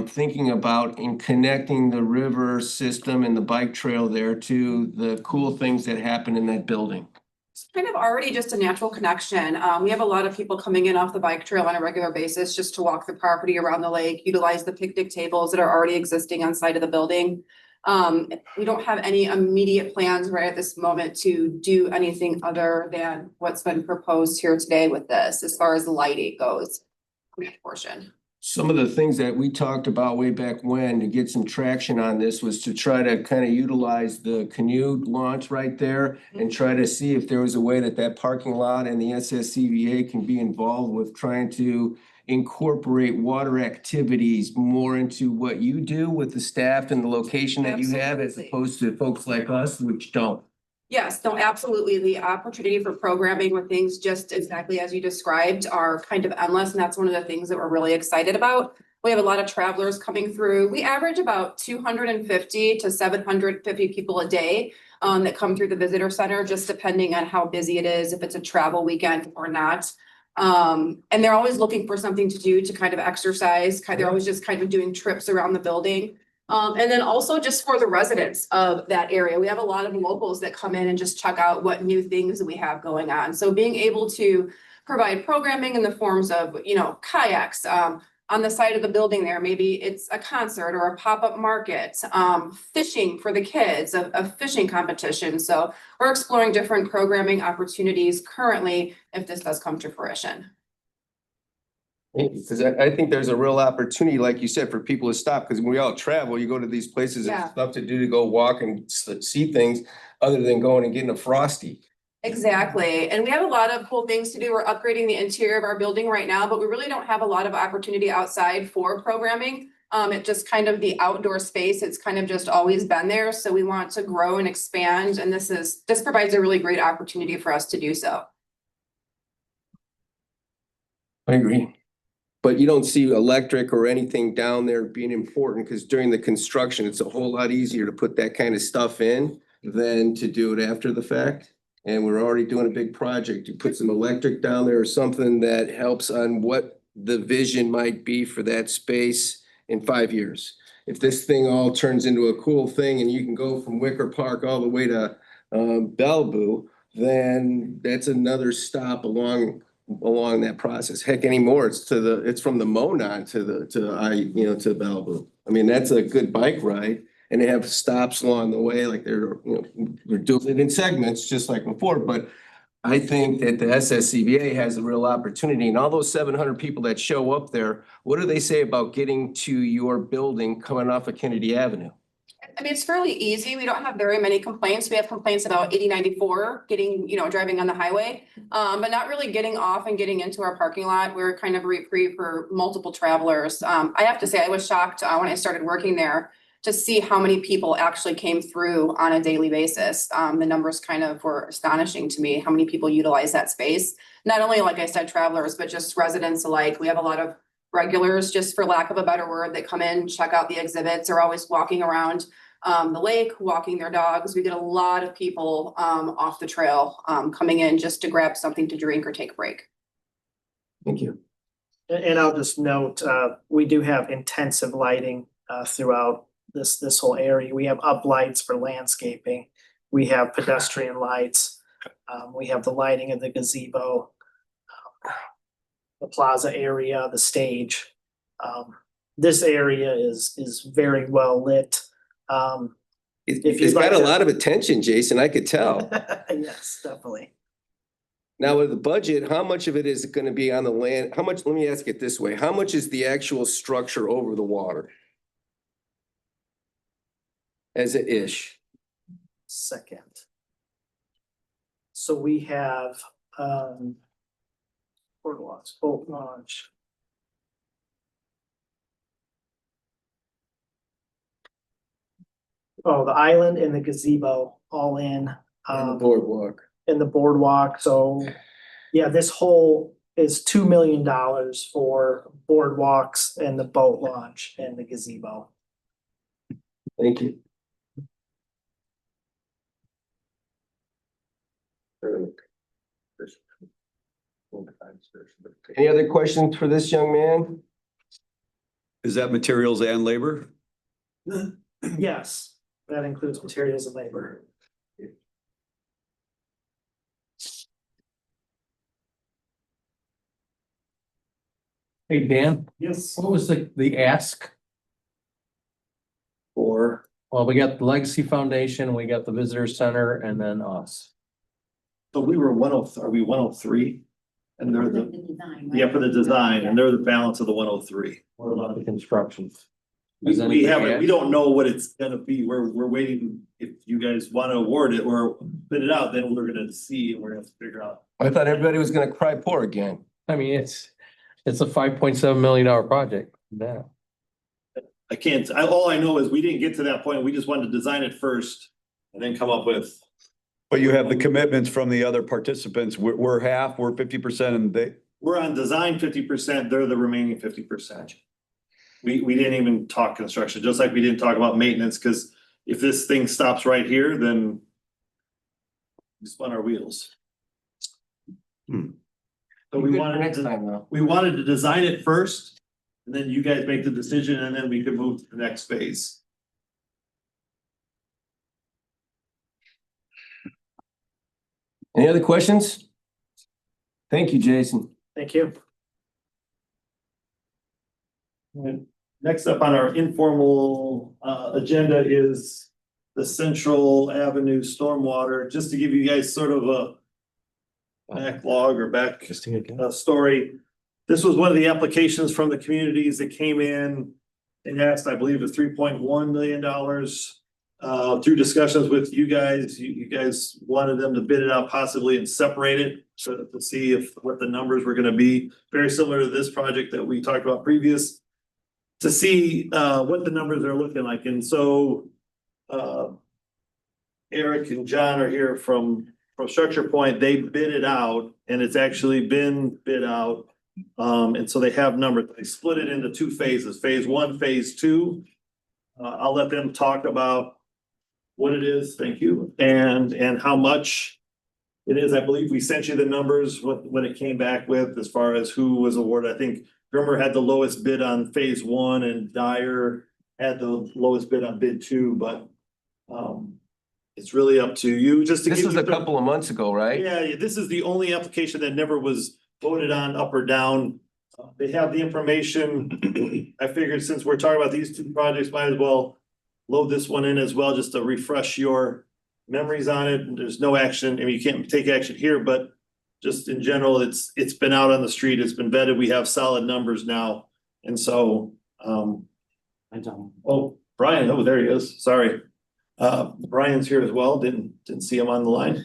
thinking about in connecting the river system and the bike trail there to the cool things that happen in that building. It's kind of already just a natural connection. We have a lot of people coming in off the bike trail on a regular basis just to walk the property around the lake, utilize the picnic tables that are already existing on site of the building. We don't have any immediate plans right at this moment to do anything other than what's been proposed here today with this, as far as the lighting goes. Portion. Some of the things that we talked about way back when to get some traction on this was to try to kind of utilize the canoe launch right there and try to see if there was a way that that parking lot and the SSCBA can be involved with trying to incorporate water activities more into what you do with the staff and the location that you have as Absolutely. opposed to folks like us, which don't. Yes, no, absolutely. The opportunity for programming with things just exactly as you described are kind of endless, and that's one of the things that we're really excited about. We have a lot of travelers coming through. We average about 250 to 750 people a day that come through the visitor center, just depending on how busy it is, if it's a travel weekend or not. And they're always looking for something to do to kind of exercise. They're always just kind of doing trips around the building. And then also just for the residents of that area, we have a lot of locals that come in and just check out what new things we have going on. So being able to provide programming in the forms of, kayaks, on the side of the building there, maybe it's a concert or a pop-up market, fishing for the kids, a fishing competition. So we're exploring different programming opportunities currently if this does come to fruition. Because I think there's a real opportunity, like you said, for people to stop, because when we all travel, you go to these places and Yeah. stuff to do to go walk and see things other than going and getting a Frosty. Exactly. And we have a lot of cool things to do. We're upgrading the interior of our building right now, but we really don't have a lot of opportunity outside for programming. It just kind of the outdoor space, it's kind of just always been there. So we want to grow and expand. And this provides a really great opportunity for us to do so. I agree. But you don't see electric or anything down there being important, because during the construction, it's a whole lot easier to put that kind of stuff in than to do it after the fact. And we're already doing a big project. You put some electric down there or something that helps on what the vision might be for that space in 5 years. If this thing all turns into a cool thing and you can go from Wicker Park all the way to Bellevue, then that's another stop along that process. Heck, anymore, it's from the Monon to Bellevue. I mean, that's a good bike ride, and they have stops along the way, like they're doing it in segments just like before. But I think that the SSCBA has a real opportunity, and all those 700 people that show up there, what do they say about getting to your building coming off of Kennedy Avenue? I mean, it's fairly easy. We don't have very many complaints. We have complaints about 8094 getting, driving on the highway, but not really getting off and getting into our parking lot. We're kind of reprieve for multiple travelers. I have to say, I was shocked when I started working there to see how many people actually came through on a daily basis. The numbers kind of were astonishing to me, how many people utilize that space. Not only, like I said, travelers, but just residents alike. We have a lot of regulars, just for lack of a better word, that come in, check out the exhibits, are always walking around the lake, walking their dogs. We get a lot of people off the trail coming in just to grab something to drink or take a break. Thank you. And I'll just note, we do have intensive lighting throughout this whole area. We have uplights for landscaping. We have pedestrian lights. We have the lighting of the gazebo, the plaza area, the stage. This area is very well lit. If you'd It's got like a to- lot of attention, Jason, I could tell. Yes, definitely. Now with the budget, how much of it is gonna be on the land? How much, let me ask it this way, how much is the actual structure over the water? As a ish? Second. So we have, boardwalks, boat launch. Oh, the island and the gazebo all in, On the boardwalk. in the boardwalk, so. Yeah, this whole is $2 million for boardwalks and the boat launch and the gazebo. Thank you. Any other questions for this young man? Is that materials and labor? Yes, that includes materials and labor. Hey, Dan, Yes. what was the ask? Or Well, we got the Legacy Foundation, we got the Visitor Center, and then us. So we were are we 103? And they're the, design. yeah, for the design, and they're the balance of the 103. What about the construction? We Has anybody haven't, we asked? don't know what it's gonna be. We're waiting. If you guys wanna award it or bid it out, then we're gonna see and we're gonna have to figure out. I thought everybody was gonna cry poor again. I mean, it's a $5.7 million project. Yeah. I can't, all I know is we didn't get to that point. We just wanted to design it first and then come up with. But you have the commitments from the other participants. We're half, we're 50% and they, We're on design 50%, they're the remaining 50%. We didn't even talk construction, just like we didn't talk about maintenance, because if this thing stops right here, then we spun our wheels. So we wanted Next to, time though. we wanted to design it first, and then you guys make the decision, and then we could move to the next phase. Any other questions? Thank you, Jason. thank you. And next up on our informal agenda is the Central Avenue Stormwater, just to give you guys sort of a backlog or back story. This was one of the applications from the communities that came in and asked, I believe, it was $3.1 million. Through discussions with you guys, you guys wanted them to bid it out possibly and separate it so to see what the numbers were gonna be. Very similar to this project that we talked about previous. To see what the numbers are looking like. And so Eric and John are here from Structure Point. They bid it out and it's actually been bid out. And so they have numbers. They split it into two phases, phase one, phase two. I'll let them talk about what it is, thank you, and how much it is. I believe we sent you the numbers when it came back with as far as who was awarded. I think Grimmer had the lowest bid on phase one and Dyer had the lowest bid on bid two, but it's really up to you. Just to This give was you a couple of months ago, right? Yeah, this is the only application that never was voted on up or down. They have the information. I figured since we're talking about these two projects, might as well load this one in as well, just to refresh your memories on it. And there's no action. I mean, you can't take action here, but just in general, it's been out on the street. It's been vetted. We have solid numbers now. And so, oh, Brian, oh, there he is. Sorry. Brian's here as well. Didn't see him on the line.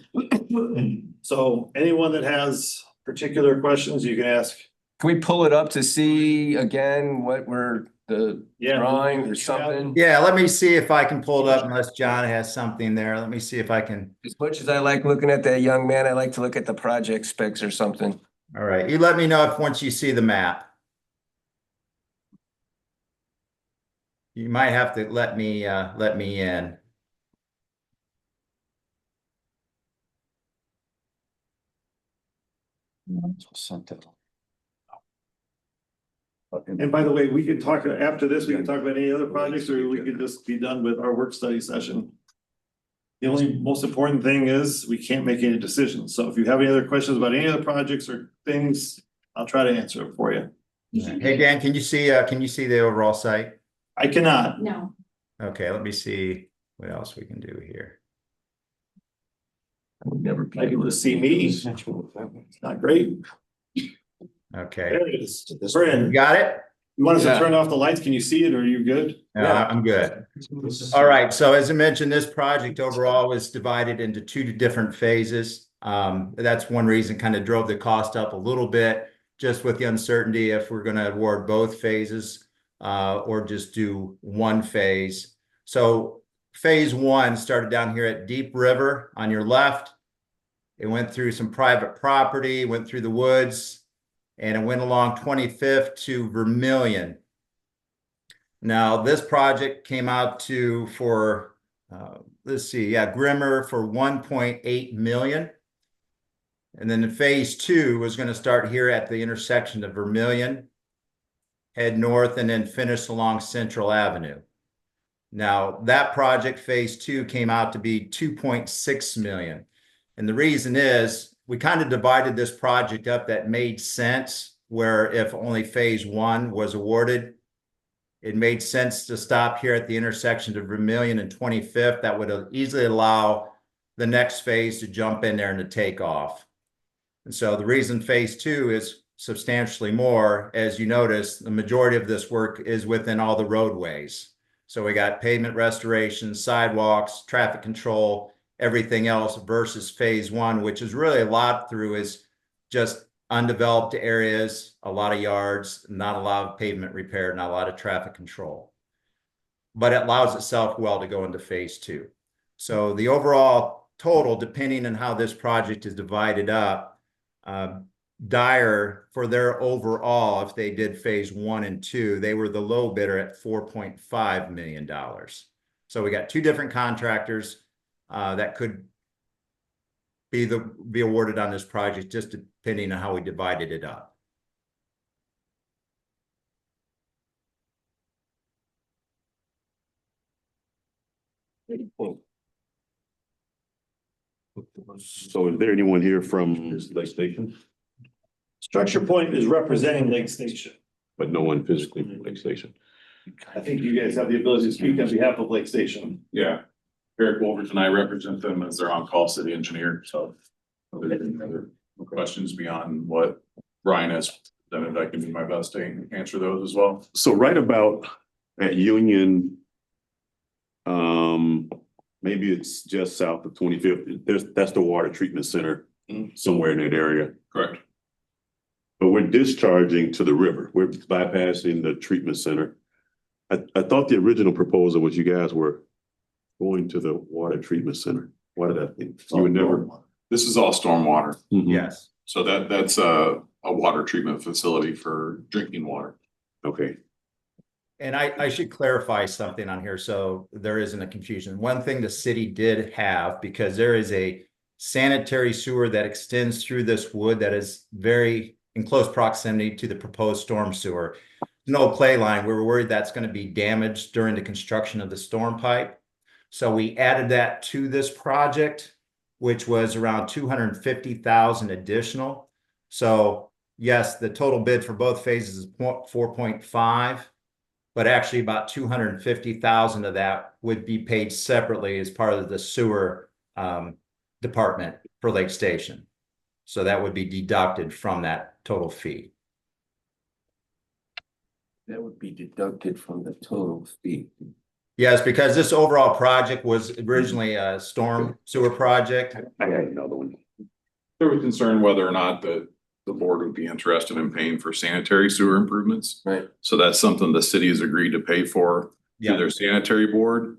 So anyone that has particular questions, you can ask. Can we pull it up to see again what we're the drawing or something? Yeah, let me see if I can pull it up unless John has something there. Let me see if I can. As much as I like looking at that young man, I like to look at the project specs or something. All right, you let me know if once you see the map. You might have to let me in. And by the way, we can talk after this, we can talk about any other projects, or we could just be done with our work study session. The only most important thing is we can't make any decisions. So if you have any other questions about any other projects or things, I'll try to answer it for you. Hey, Dan, can you see the overall site? I cannot. No. Okay, let me see what else we can do here. I would never be I can able to just see me. It's not great. Okay, There it is. Bryn, you got it? you want us to Yeah. turn off the lights? Can you see it? Or are you good? I'm good. All right, so as I mentioned, this project overall was divided into two different phases. That's one reason kind of drove the cost up a little bit, just with the uncertainty if we're gonna award both phases or just do one phase. So phase one started down here at Deep River on your left. It went through some private property, went through the woods, and it went along 25th to Vermilion. Now, this project came out to for, Grimmer for 1.8 million. And then the phase two was going to start here at the intersection of Vermilion, head north, and then finish along Central Avenue. Now, that project, phase two, came out to be 2.6 million. And the reason is we kind of divided this project up that made sense, where if only phase one was awarded, it made sense to stop here at the intersection of Vermilion and 25th. That would easily allow the next phase to jump in there and to take off. And so the reason phase two is substantially more, as you notice, the majority of this work is within all the roadways. So we got pavement restoration, sidewalks, traffic control, everything else, versus phase one, which is really a lot through is just undeveloped areas, a lot of yards, not a lot of pavement repair, not a lot of traffic control. But it allows itself well to go into phase two. So the overall total, depending on how this project is divided up, Dyer, for their overall, if they did phase one and two, they were the low bidder at $4.5 million. So we got two different contractors that could be awarded on this project, just depending on how we divided it up. So is there anyone here from Lake Station? Structure Point is representing Lake Station. But no one physically from Lake Station. I think you guys have the ability to speak on behalf of Lake Station. Yeah, Eric Wolvers and I represent them as their on-call city engineer, so. If there's any other questions beyond what Brian has presented, I can do my best to answer those as well. So right about at Union, maybe it's just south of 25th. That's the water treatment center somewhere in that area. Correct. But we're discharging to the river. We're bypassing the treatment center. I thought the original proposal was you guys were going to the water treatment center. Why did I think? You would never. This is all stormwater. Yes. So that's a water treatment facility for drinking water. Okay. And I should clarify something on here so there isn't a confusion. One thing the city did have, because there is a sanitary sewer that extends through this wood that is very in close proximity to the proposed storm sewer. No clay line. We were worried that's going to be damaged during the construction of the storm pipe. So we added that to this project, which was around 250,000 additional. So yes, the total bid for both phases is 4.5, but actually about 250,000 of that would be paid separately as part of the sewer department for Lake Station. So that would be deducted from that total fee. That would be deducted from the total fee. Yes, because this overall project was originally a storm sewer project. I had another one. There was concern whether or not the board would be interested in paying for sanitary sewer improvements. Right. So that's something the city has agreed to pay for through their sanitary board.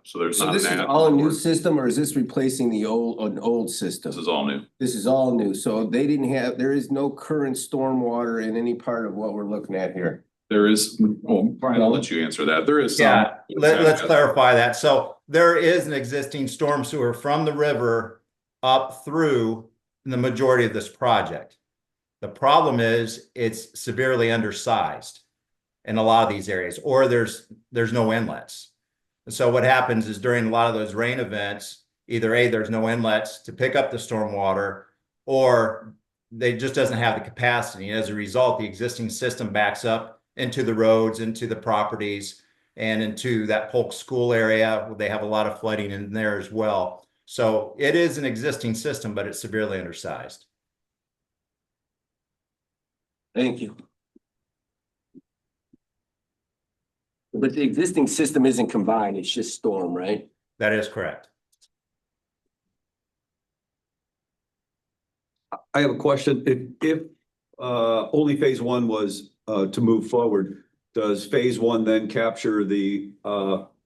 So there's So not this an is ad all a new board. system, or is this replacing an old system? This is all new. This is all new. So they didn't have, there is no current stormwater in any part of what we're looking at here. There is, well, Brian, I'll let you answer that. There is some. Yeah, let's clarify that. So there is an existing storm sewer from the river up through the majority of this project. The problem is it's severely undersized in a lot of these areas, or there's no inlets. And so what happens is during a lot of those rain events, either A, there's no inlets to pick up the stormwater, or they just doesn't have the capacity. And as a result, the existing system backs up into the roads, into the properties, and into that Polk School area. They have a lot of flooding in there as well. So it is an existing system, but it's severely undersized. Thank you. But the existing system isn't combined, it's just storm, right? That is correct. I have a question. If only phase one was to move forward, does phase one then capture the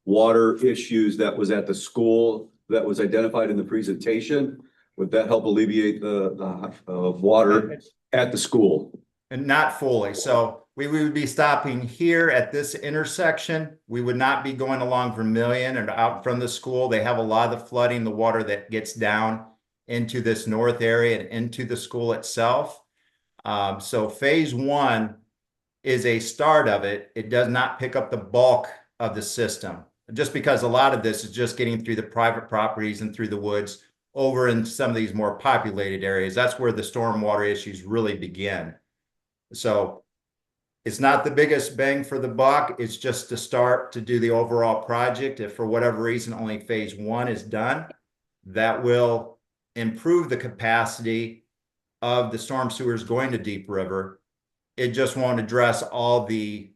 water issues that was at the school that was identified in the presentation? Would that help alleviate the water at the school? And not fully. So we would be stopping here at this intersection. We would not be going along Vermillion and out from the school. They have a lot of the flooding, the water that gets down into this north area and into the school itself. So phase one is a start of it. It does not pick up the bulk of the system, just because a lot of this is just getting through the private properties and through the woods over in some of these more populated areas. That's where the stormwater issues really begin. So it's not the biggest bang for the buck. It's just to start to do the overall project. If for whatever reason only phase one is done, that will improve the capacity of the storm sewers going to Deep River. It just won't address all the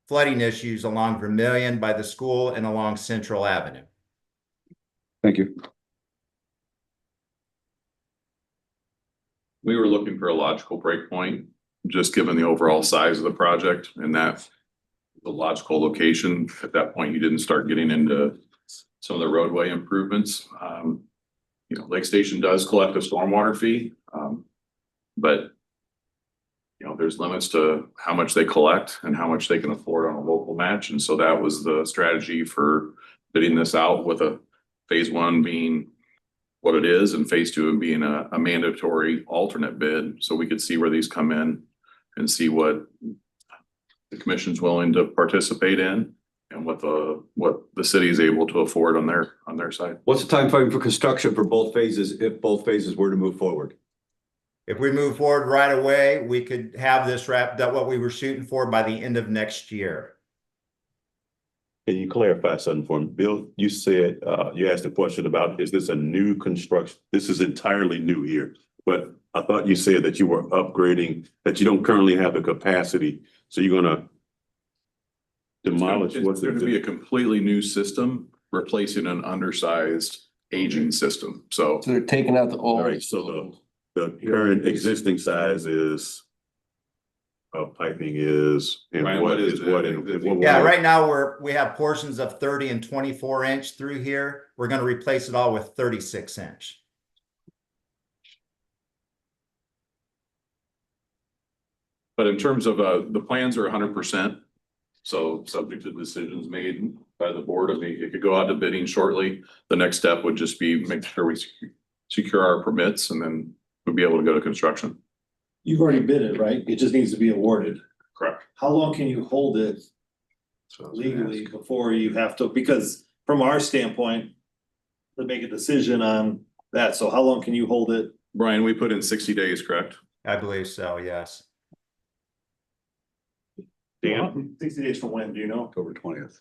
flooding issues along Vermillion by the school and along Central Avenue. Thank you. We were looking for a logical breakpoint, just given the overall size of the project and that the logical location. At that point, you didn't start getting into some of the roadway improvements. Lake Station does collect a stormwater fee, but there's limits to how much they collect and how much they can afford on a local match. And so that was the strategy for bidding this out, with a phase one being what it is and phase two being a mandatory alternate bid. So we could see where these come in and see what the commission's willing to participate in and what the city is able to afford on their side. What's the time frame for construction for both phases if both phases were to move forward? If we move forward right away, we could have this wrapped up, what we were shooting for, by the end of next year. Can you clarify something for me? Bill, you said, you asked a question about, is this a new construction? This is entirely new here, but I thought you said that you were upgrading, that you don't currently have the capacity. So you're gonna demolish what's It's going to be a completely new system, replacing an undersized aging system. So So they're taking out the all old. right, so the current existing size is piping is, and Ryan, what what is is what? it? And what- Yeah, right now we have portions of 30 and 24 inch through here. We're going to replace it all with 36 inch. But in terms of, the plans are 100%. So subject to decisions made by the board. I mean, it could go out to bidding shortly. The next step would just be make sure we secure our permits, and then we'll be able to go to construction. You've already bid it, right? It just needs to be awarded. Correct. How long can you hold it legally before you have to, because from our standpoint, to make a decision on that, so how long can you hold it? Brian, we put in 60 days, correct? I believe so, yes. Dan? 60 days from when, do you know? October 20th.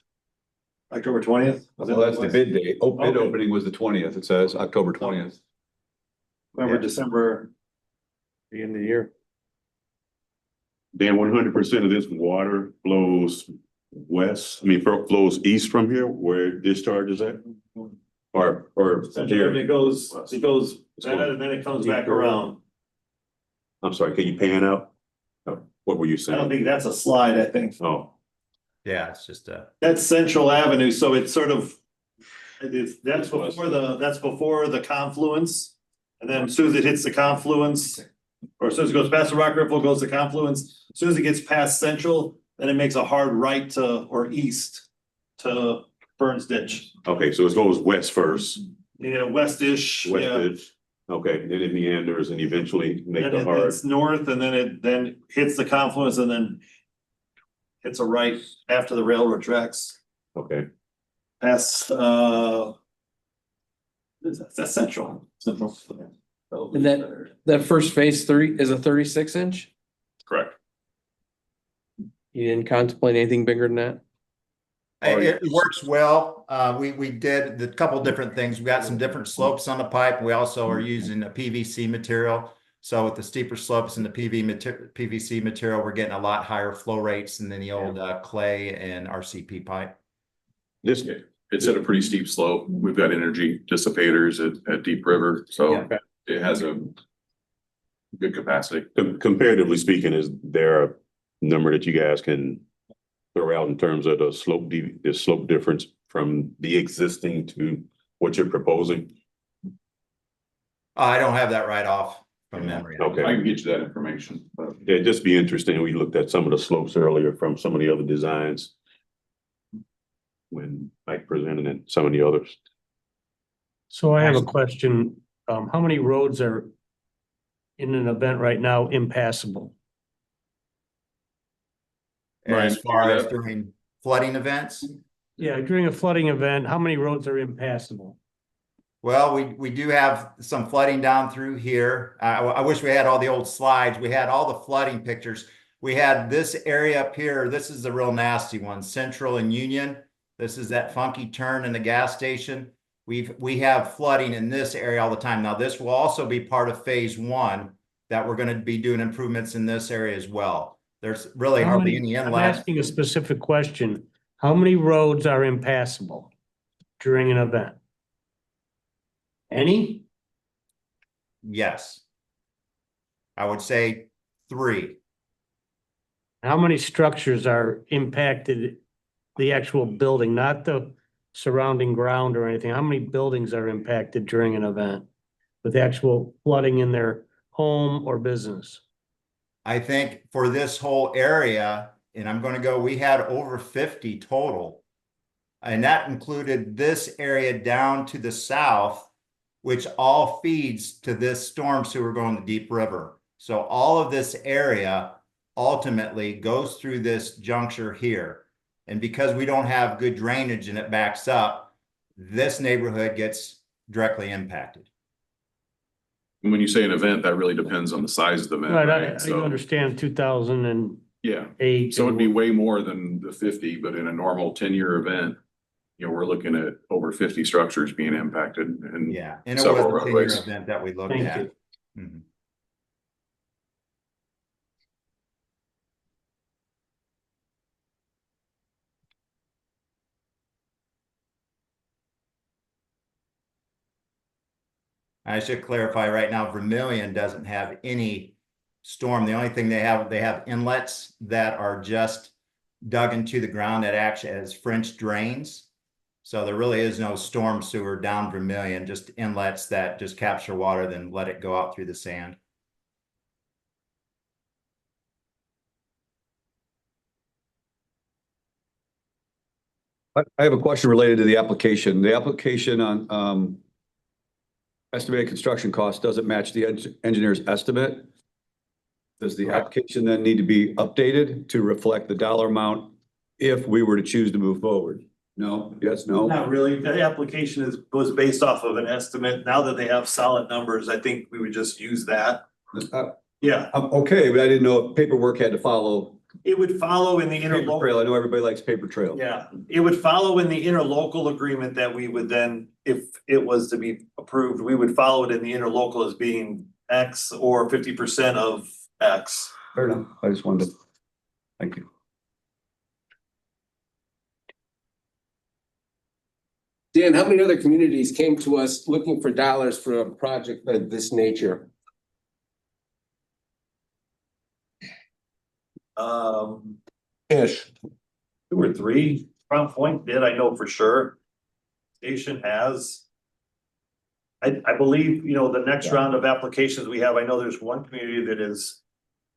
October 20th? Well, that's the bid date. Bid Okay. opening was the 20th. It says October 20th. November, Yeah. December. The end of the year. Dan, 100% of this water flows west, flows east from here where discharge is at? Or there? It goes, and then it comes back around. I'm sorry, can you pan out? What were you I don't saying? think that's a slide, I think. Oh, Yeah, it's just a. That's Central Avenue, so it's sort of, that's before the confluence. And then as soon as it hits the confluence, or as soon as it goes past the Rock Riffle, goes to confluence, as soon as it gets past Central, then it makes a hard right or east to Burns Ditch. okay, so it goes west first. West-ish, yeah. West-ish. Okay, then it meanders and eventually make And the hard. it's north and then it then hits the confluence and then hits a right after the railroad tracks Okay, past, that's central. And that first phase 3 is a 36-inch? Correct. You didn't contemplate anything bigger than that? It works well. We did a couple different things. We got some different slopes on the pipe. We also are using a PVC material. So with the steeper slopes and the PVC material, we're getting a lot higher flow rates than the old clay and RCP pipe. this, It's at a pretty steep slope. We've got energy dissipators at Deep River, so Yeah. it has a good capacity. comparatively speaking, is there a number that you guys can throw out in terms of the slope difference from the existing to what you're proposing? I don't have that right off from memory. Okay. I can get you that information, but Yeah, it'd just be interesting. We looked at some of the slopes earlier from some of the other designs when Mike presented and some of the others. So I have a question. How many roads are in an event right now impassable? As far as during flooding events? Yeah, during a flooding event, how many roads are impassable? Well, we do have some flooding down through here. I wish we had all the old slides. We had all the flooding pictures. We had this area up here. This is the real nasty one, Central and Union. This is that funky turn in the gas station. We have flooding in this area all the time. Now, this will also be part of phase 1 that we're going to be doing improvements in this area as well. There's really hardly any I'm inlet. asking a specific question. How many roads are impassable during an event? Any? Yes. I would say 3. How many structures are impacted, the actual building, not the surrounding ground or anything? How many buildings are impacted during an event with actual flooding in their home or business? I think for this whole area, and I'm going to go, we had over 50 total. And that included this area down to the south, which all feeds to this storm sewer going to Deep River. So all of this area ultimately goes through this juncture here. And because we don't have good drainage and it backs up, this neighborhood gets directly impacted. when you say an event, that really depends on the size of the event, Right, right? I So, understand 2008. yeah, so it'd be way more than the 50, but in a normal 10-year event, you know, we're looking at over 50 structures being impacted and Yeah, and it several was a 10-year roadways. event that we looked Thank at. you. Mhm. I should clarify right now, Vermilion doesn't have any storm. The only thing they have inlets that are just dug into the ground that actually has French drains. So there really is no storm sewer down Vermilion, just inlets that just capture water, then let it go out through the sand. I have a question related to the application. The application on estimated construction cost doesn't match the engineer's estimate. Does the application then need to be updated to reflect the dollar amount if we were to choose to move forward? No, yes, no? Not really. The application was based off of an estimate. Now that they have solid numbers, I think we would just use that. Yeah, Okay, but I didn't know if paperwork had to follow. it would follow in the Paper interlocal. trail. I know everybody likes paper trail. Yeah, it would follow in the interlocal agreement that we would then, if it was to be approved, we would follow it in the interlocal as being X or 50% of X. Fair enough. I just wanted to, thank you. Dan, how many other communities came to us looking for dollars for a project of this nature? Ish. 2 or 3. Crown Point did, I know for sure. Station has. I believe, you know, the next round of applications we have, I know there's one community that is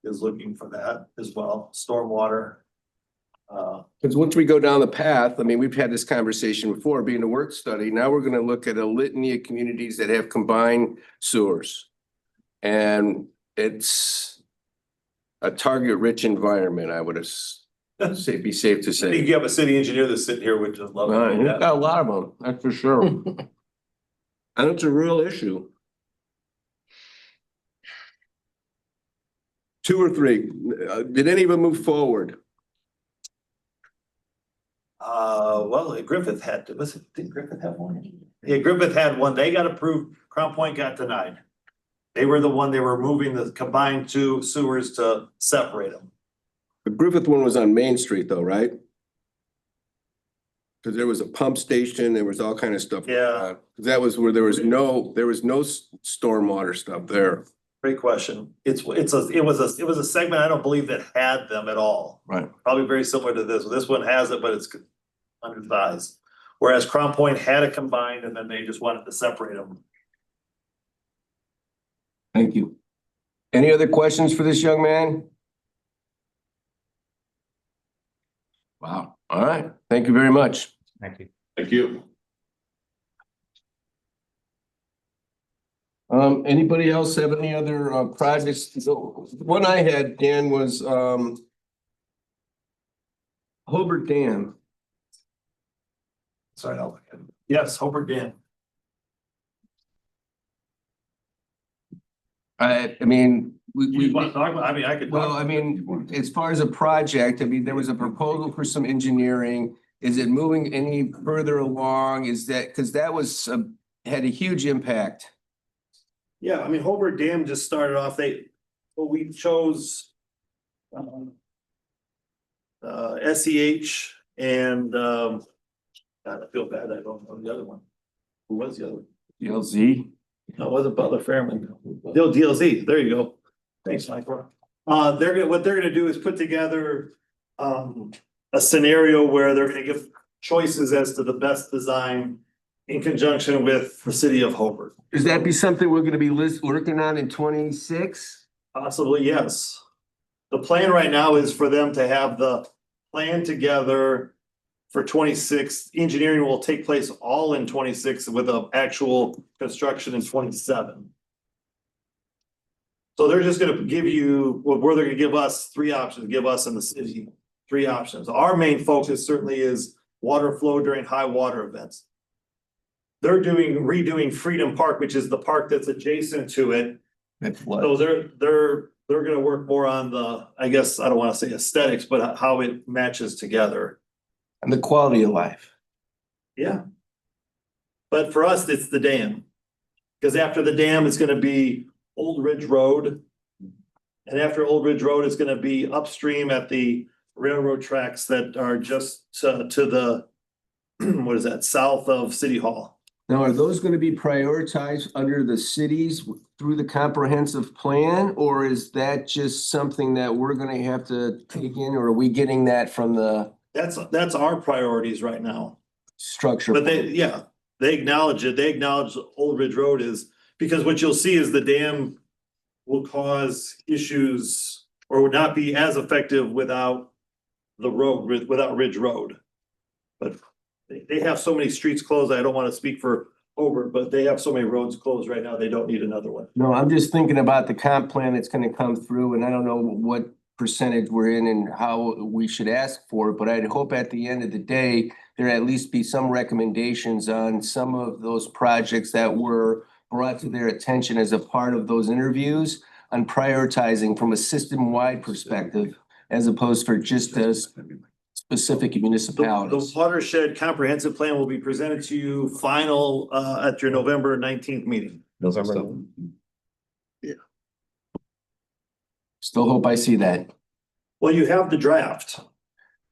looking for that as well, stormwater. Because once we go down the path, I mean, we've had this conversation before, being a work study, now we're gonna look at a litany of communities that have combined sewers. And it's a target-rich environment, I would be safe to I say. think you have a city engineer that's sitting here, which is love. We've got a lot of them, that's for sure. And it's a real issue. 2 or 3, did any of them move forward? Well, Griffith had, did Griffith have one? Yeah, Griffith had one. They got approved. Crown Point got denied. They were the one, they were moving the combined 2 sewers to separate them. The Griffith one was on Main Street though, right? Cause there was a pump station, there was all kind of stuff. Yeah. That was where there was no stormwater stuff there. Great question. It was a segment I don't believe that had them at all. Right. Probably very similar to this. This one has it, but it's undersized. Whereas Crown Point had it combined and then they just wanted to separate them. Thank you. Any other questions for this young man? Wow, all right, thank you very much. Thank you. Thank you. Anybody else have any other projects? So, one I had, Dan, was Hobart Dam. Sorry, I'll look at it. Yes, Hobart Dam. I mean, You want to talk about, I mean, I could. well, I mean, as far as a project, I mean, there was a proposal for some engineering. Is it moving any further along? Is that, because that was, had a huge impact. Yeah, I mean, Hobart Dam just started off, we chose SEH and, God, I feel bad, I don't know the other one. Who was the other one? DLZ? No, it wasn't Butler Fairman. DLZ, there you go. Thanks, Michael. What they're gonna do is put together a scenario where they're gonna give choices as to the best design in conjunction with the city of Hobart. Does that be something we're gonna be working on in 26? Possibly, yes. The plan right now is for them to have the plan together for 26. Engineering will take place all in 26 with the actual construction in 27. So they're just gonna give you, where they're gonna give us 3 options, give us in the city 3 options. Our main focus certainly is water flow during high water events. They're redoing Freedom Park, which is the park that's adjacent to it. So they're gonna work more on the, I guess, I don't wanna say aesthetics, but how it matches together. And the quality of life. Yeah. But for us, it's the dam. Because after the dam, it's gonna be Old Ridge Road. And after Old Ridge Road, it's gonna be upstream at the railroad tracks that are just to the, what is that, south of City Hall. Now, are those gonna be prioritized under the cities through the comprehensive plan? Or is that just something that we're gonna have to take in, or are we getting that from the That's our priorities right now. structure? But they acknowledge it. They acknowledge Old Ridge Road is, because what you'll see is the dam will cause issues or would not be as effective without the road, without Ridge Road. But they have so many streets closed. I don't want to speak for Hobart, but they have so many roads closed right now. They don't need another one. No, I'm just thinking about the comp plan that's gonna come through, and I don't know what percentage we're in and how we should ask for it, but I'd hope at the end of the day, there at least be some recommendations on some of those projects that were brought to their attention as a part of those interviews on prioritizing from a system-wide perspective, as opposed for just as specific The municipalities. watershed comprehensive plan will be presented to you final at your November 19th meeting. Still hope I see that. Well, you have the draft.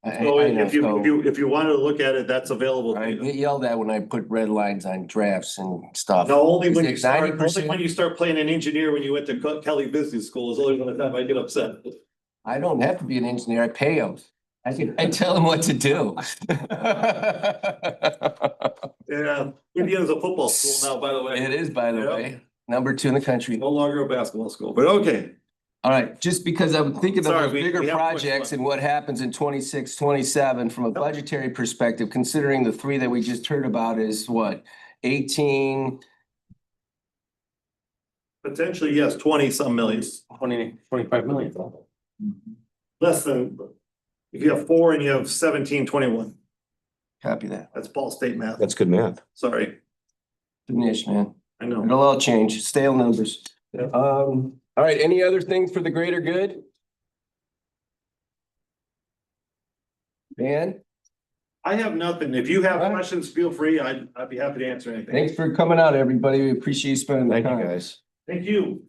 I So know, if you, so if you wanted to look at it, that's available to I you. get yelled at when I put red lines on drafts and stuff. No, only when Is you it start, only 90%? when you start playing an engineer when you went to Kelly Business School is only one time I get upset. I don't have to be an engineer, I pay them. I tell them what to do. Yeah, Indiana's a football school now, by the way. It is, by the Yep. way, number 2 in the country. No longer a basketball school, but okay. All right, just because I'm thinking of Sorry, those we bigger have projects and what happens in 26, 27 from a budgetary perspective, considering the three that we just heard about is what? 18, Potentially, yes, 20-some millions, 25 million. less than, if you have 4 and you have 17, 21. copy that. That's Ball State math. That's good math. Sorry, Finish, man. I know. It'll all change, stale numbers. All right, any other things for the greater good? Dan, I have nothing. If you have All right. questions, feel free. I'd be happy to answer anything. thanks for coming out, everybody. We appreciate you spending the Thank you, time. guys. Thank you.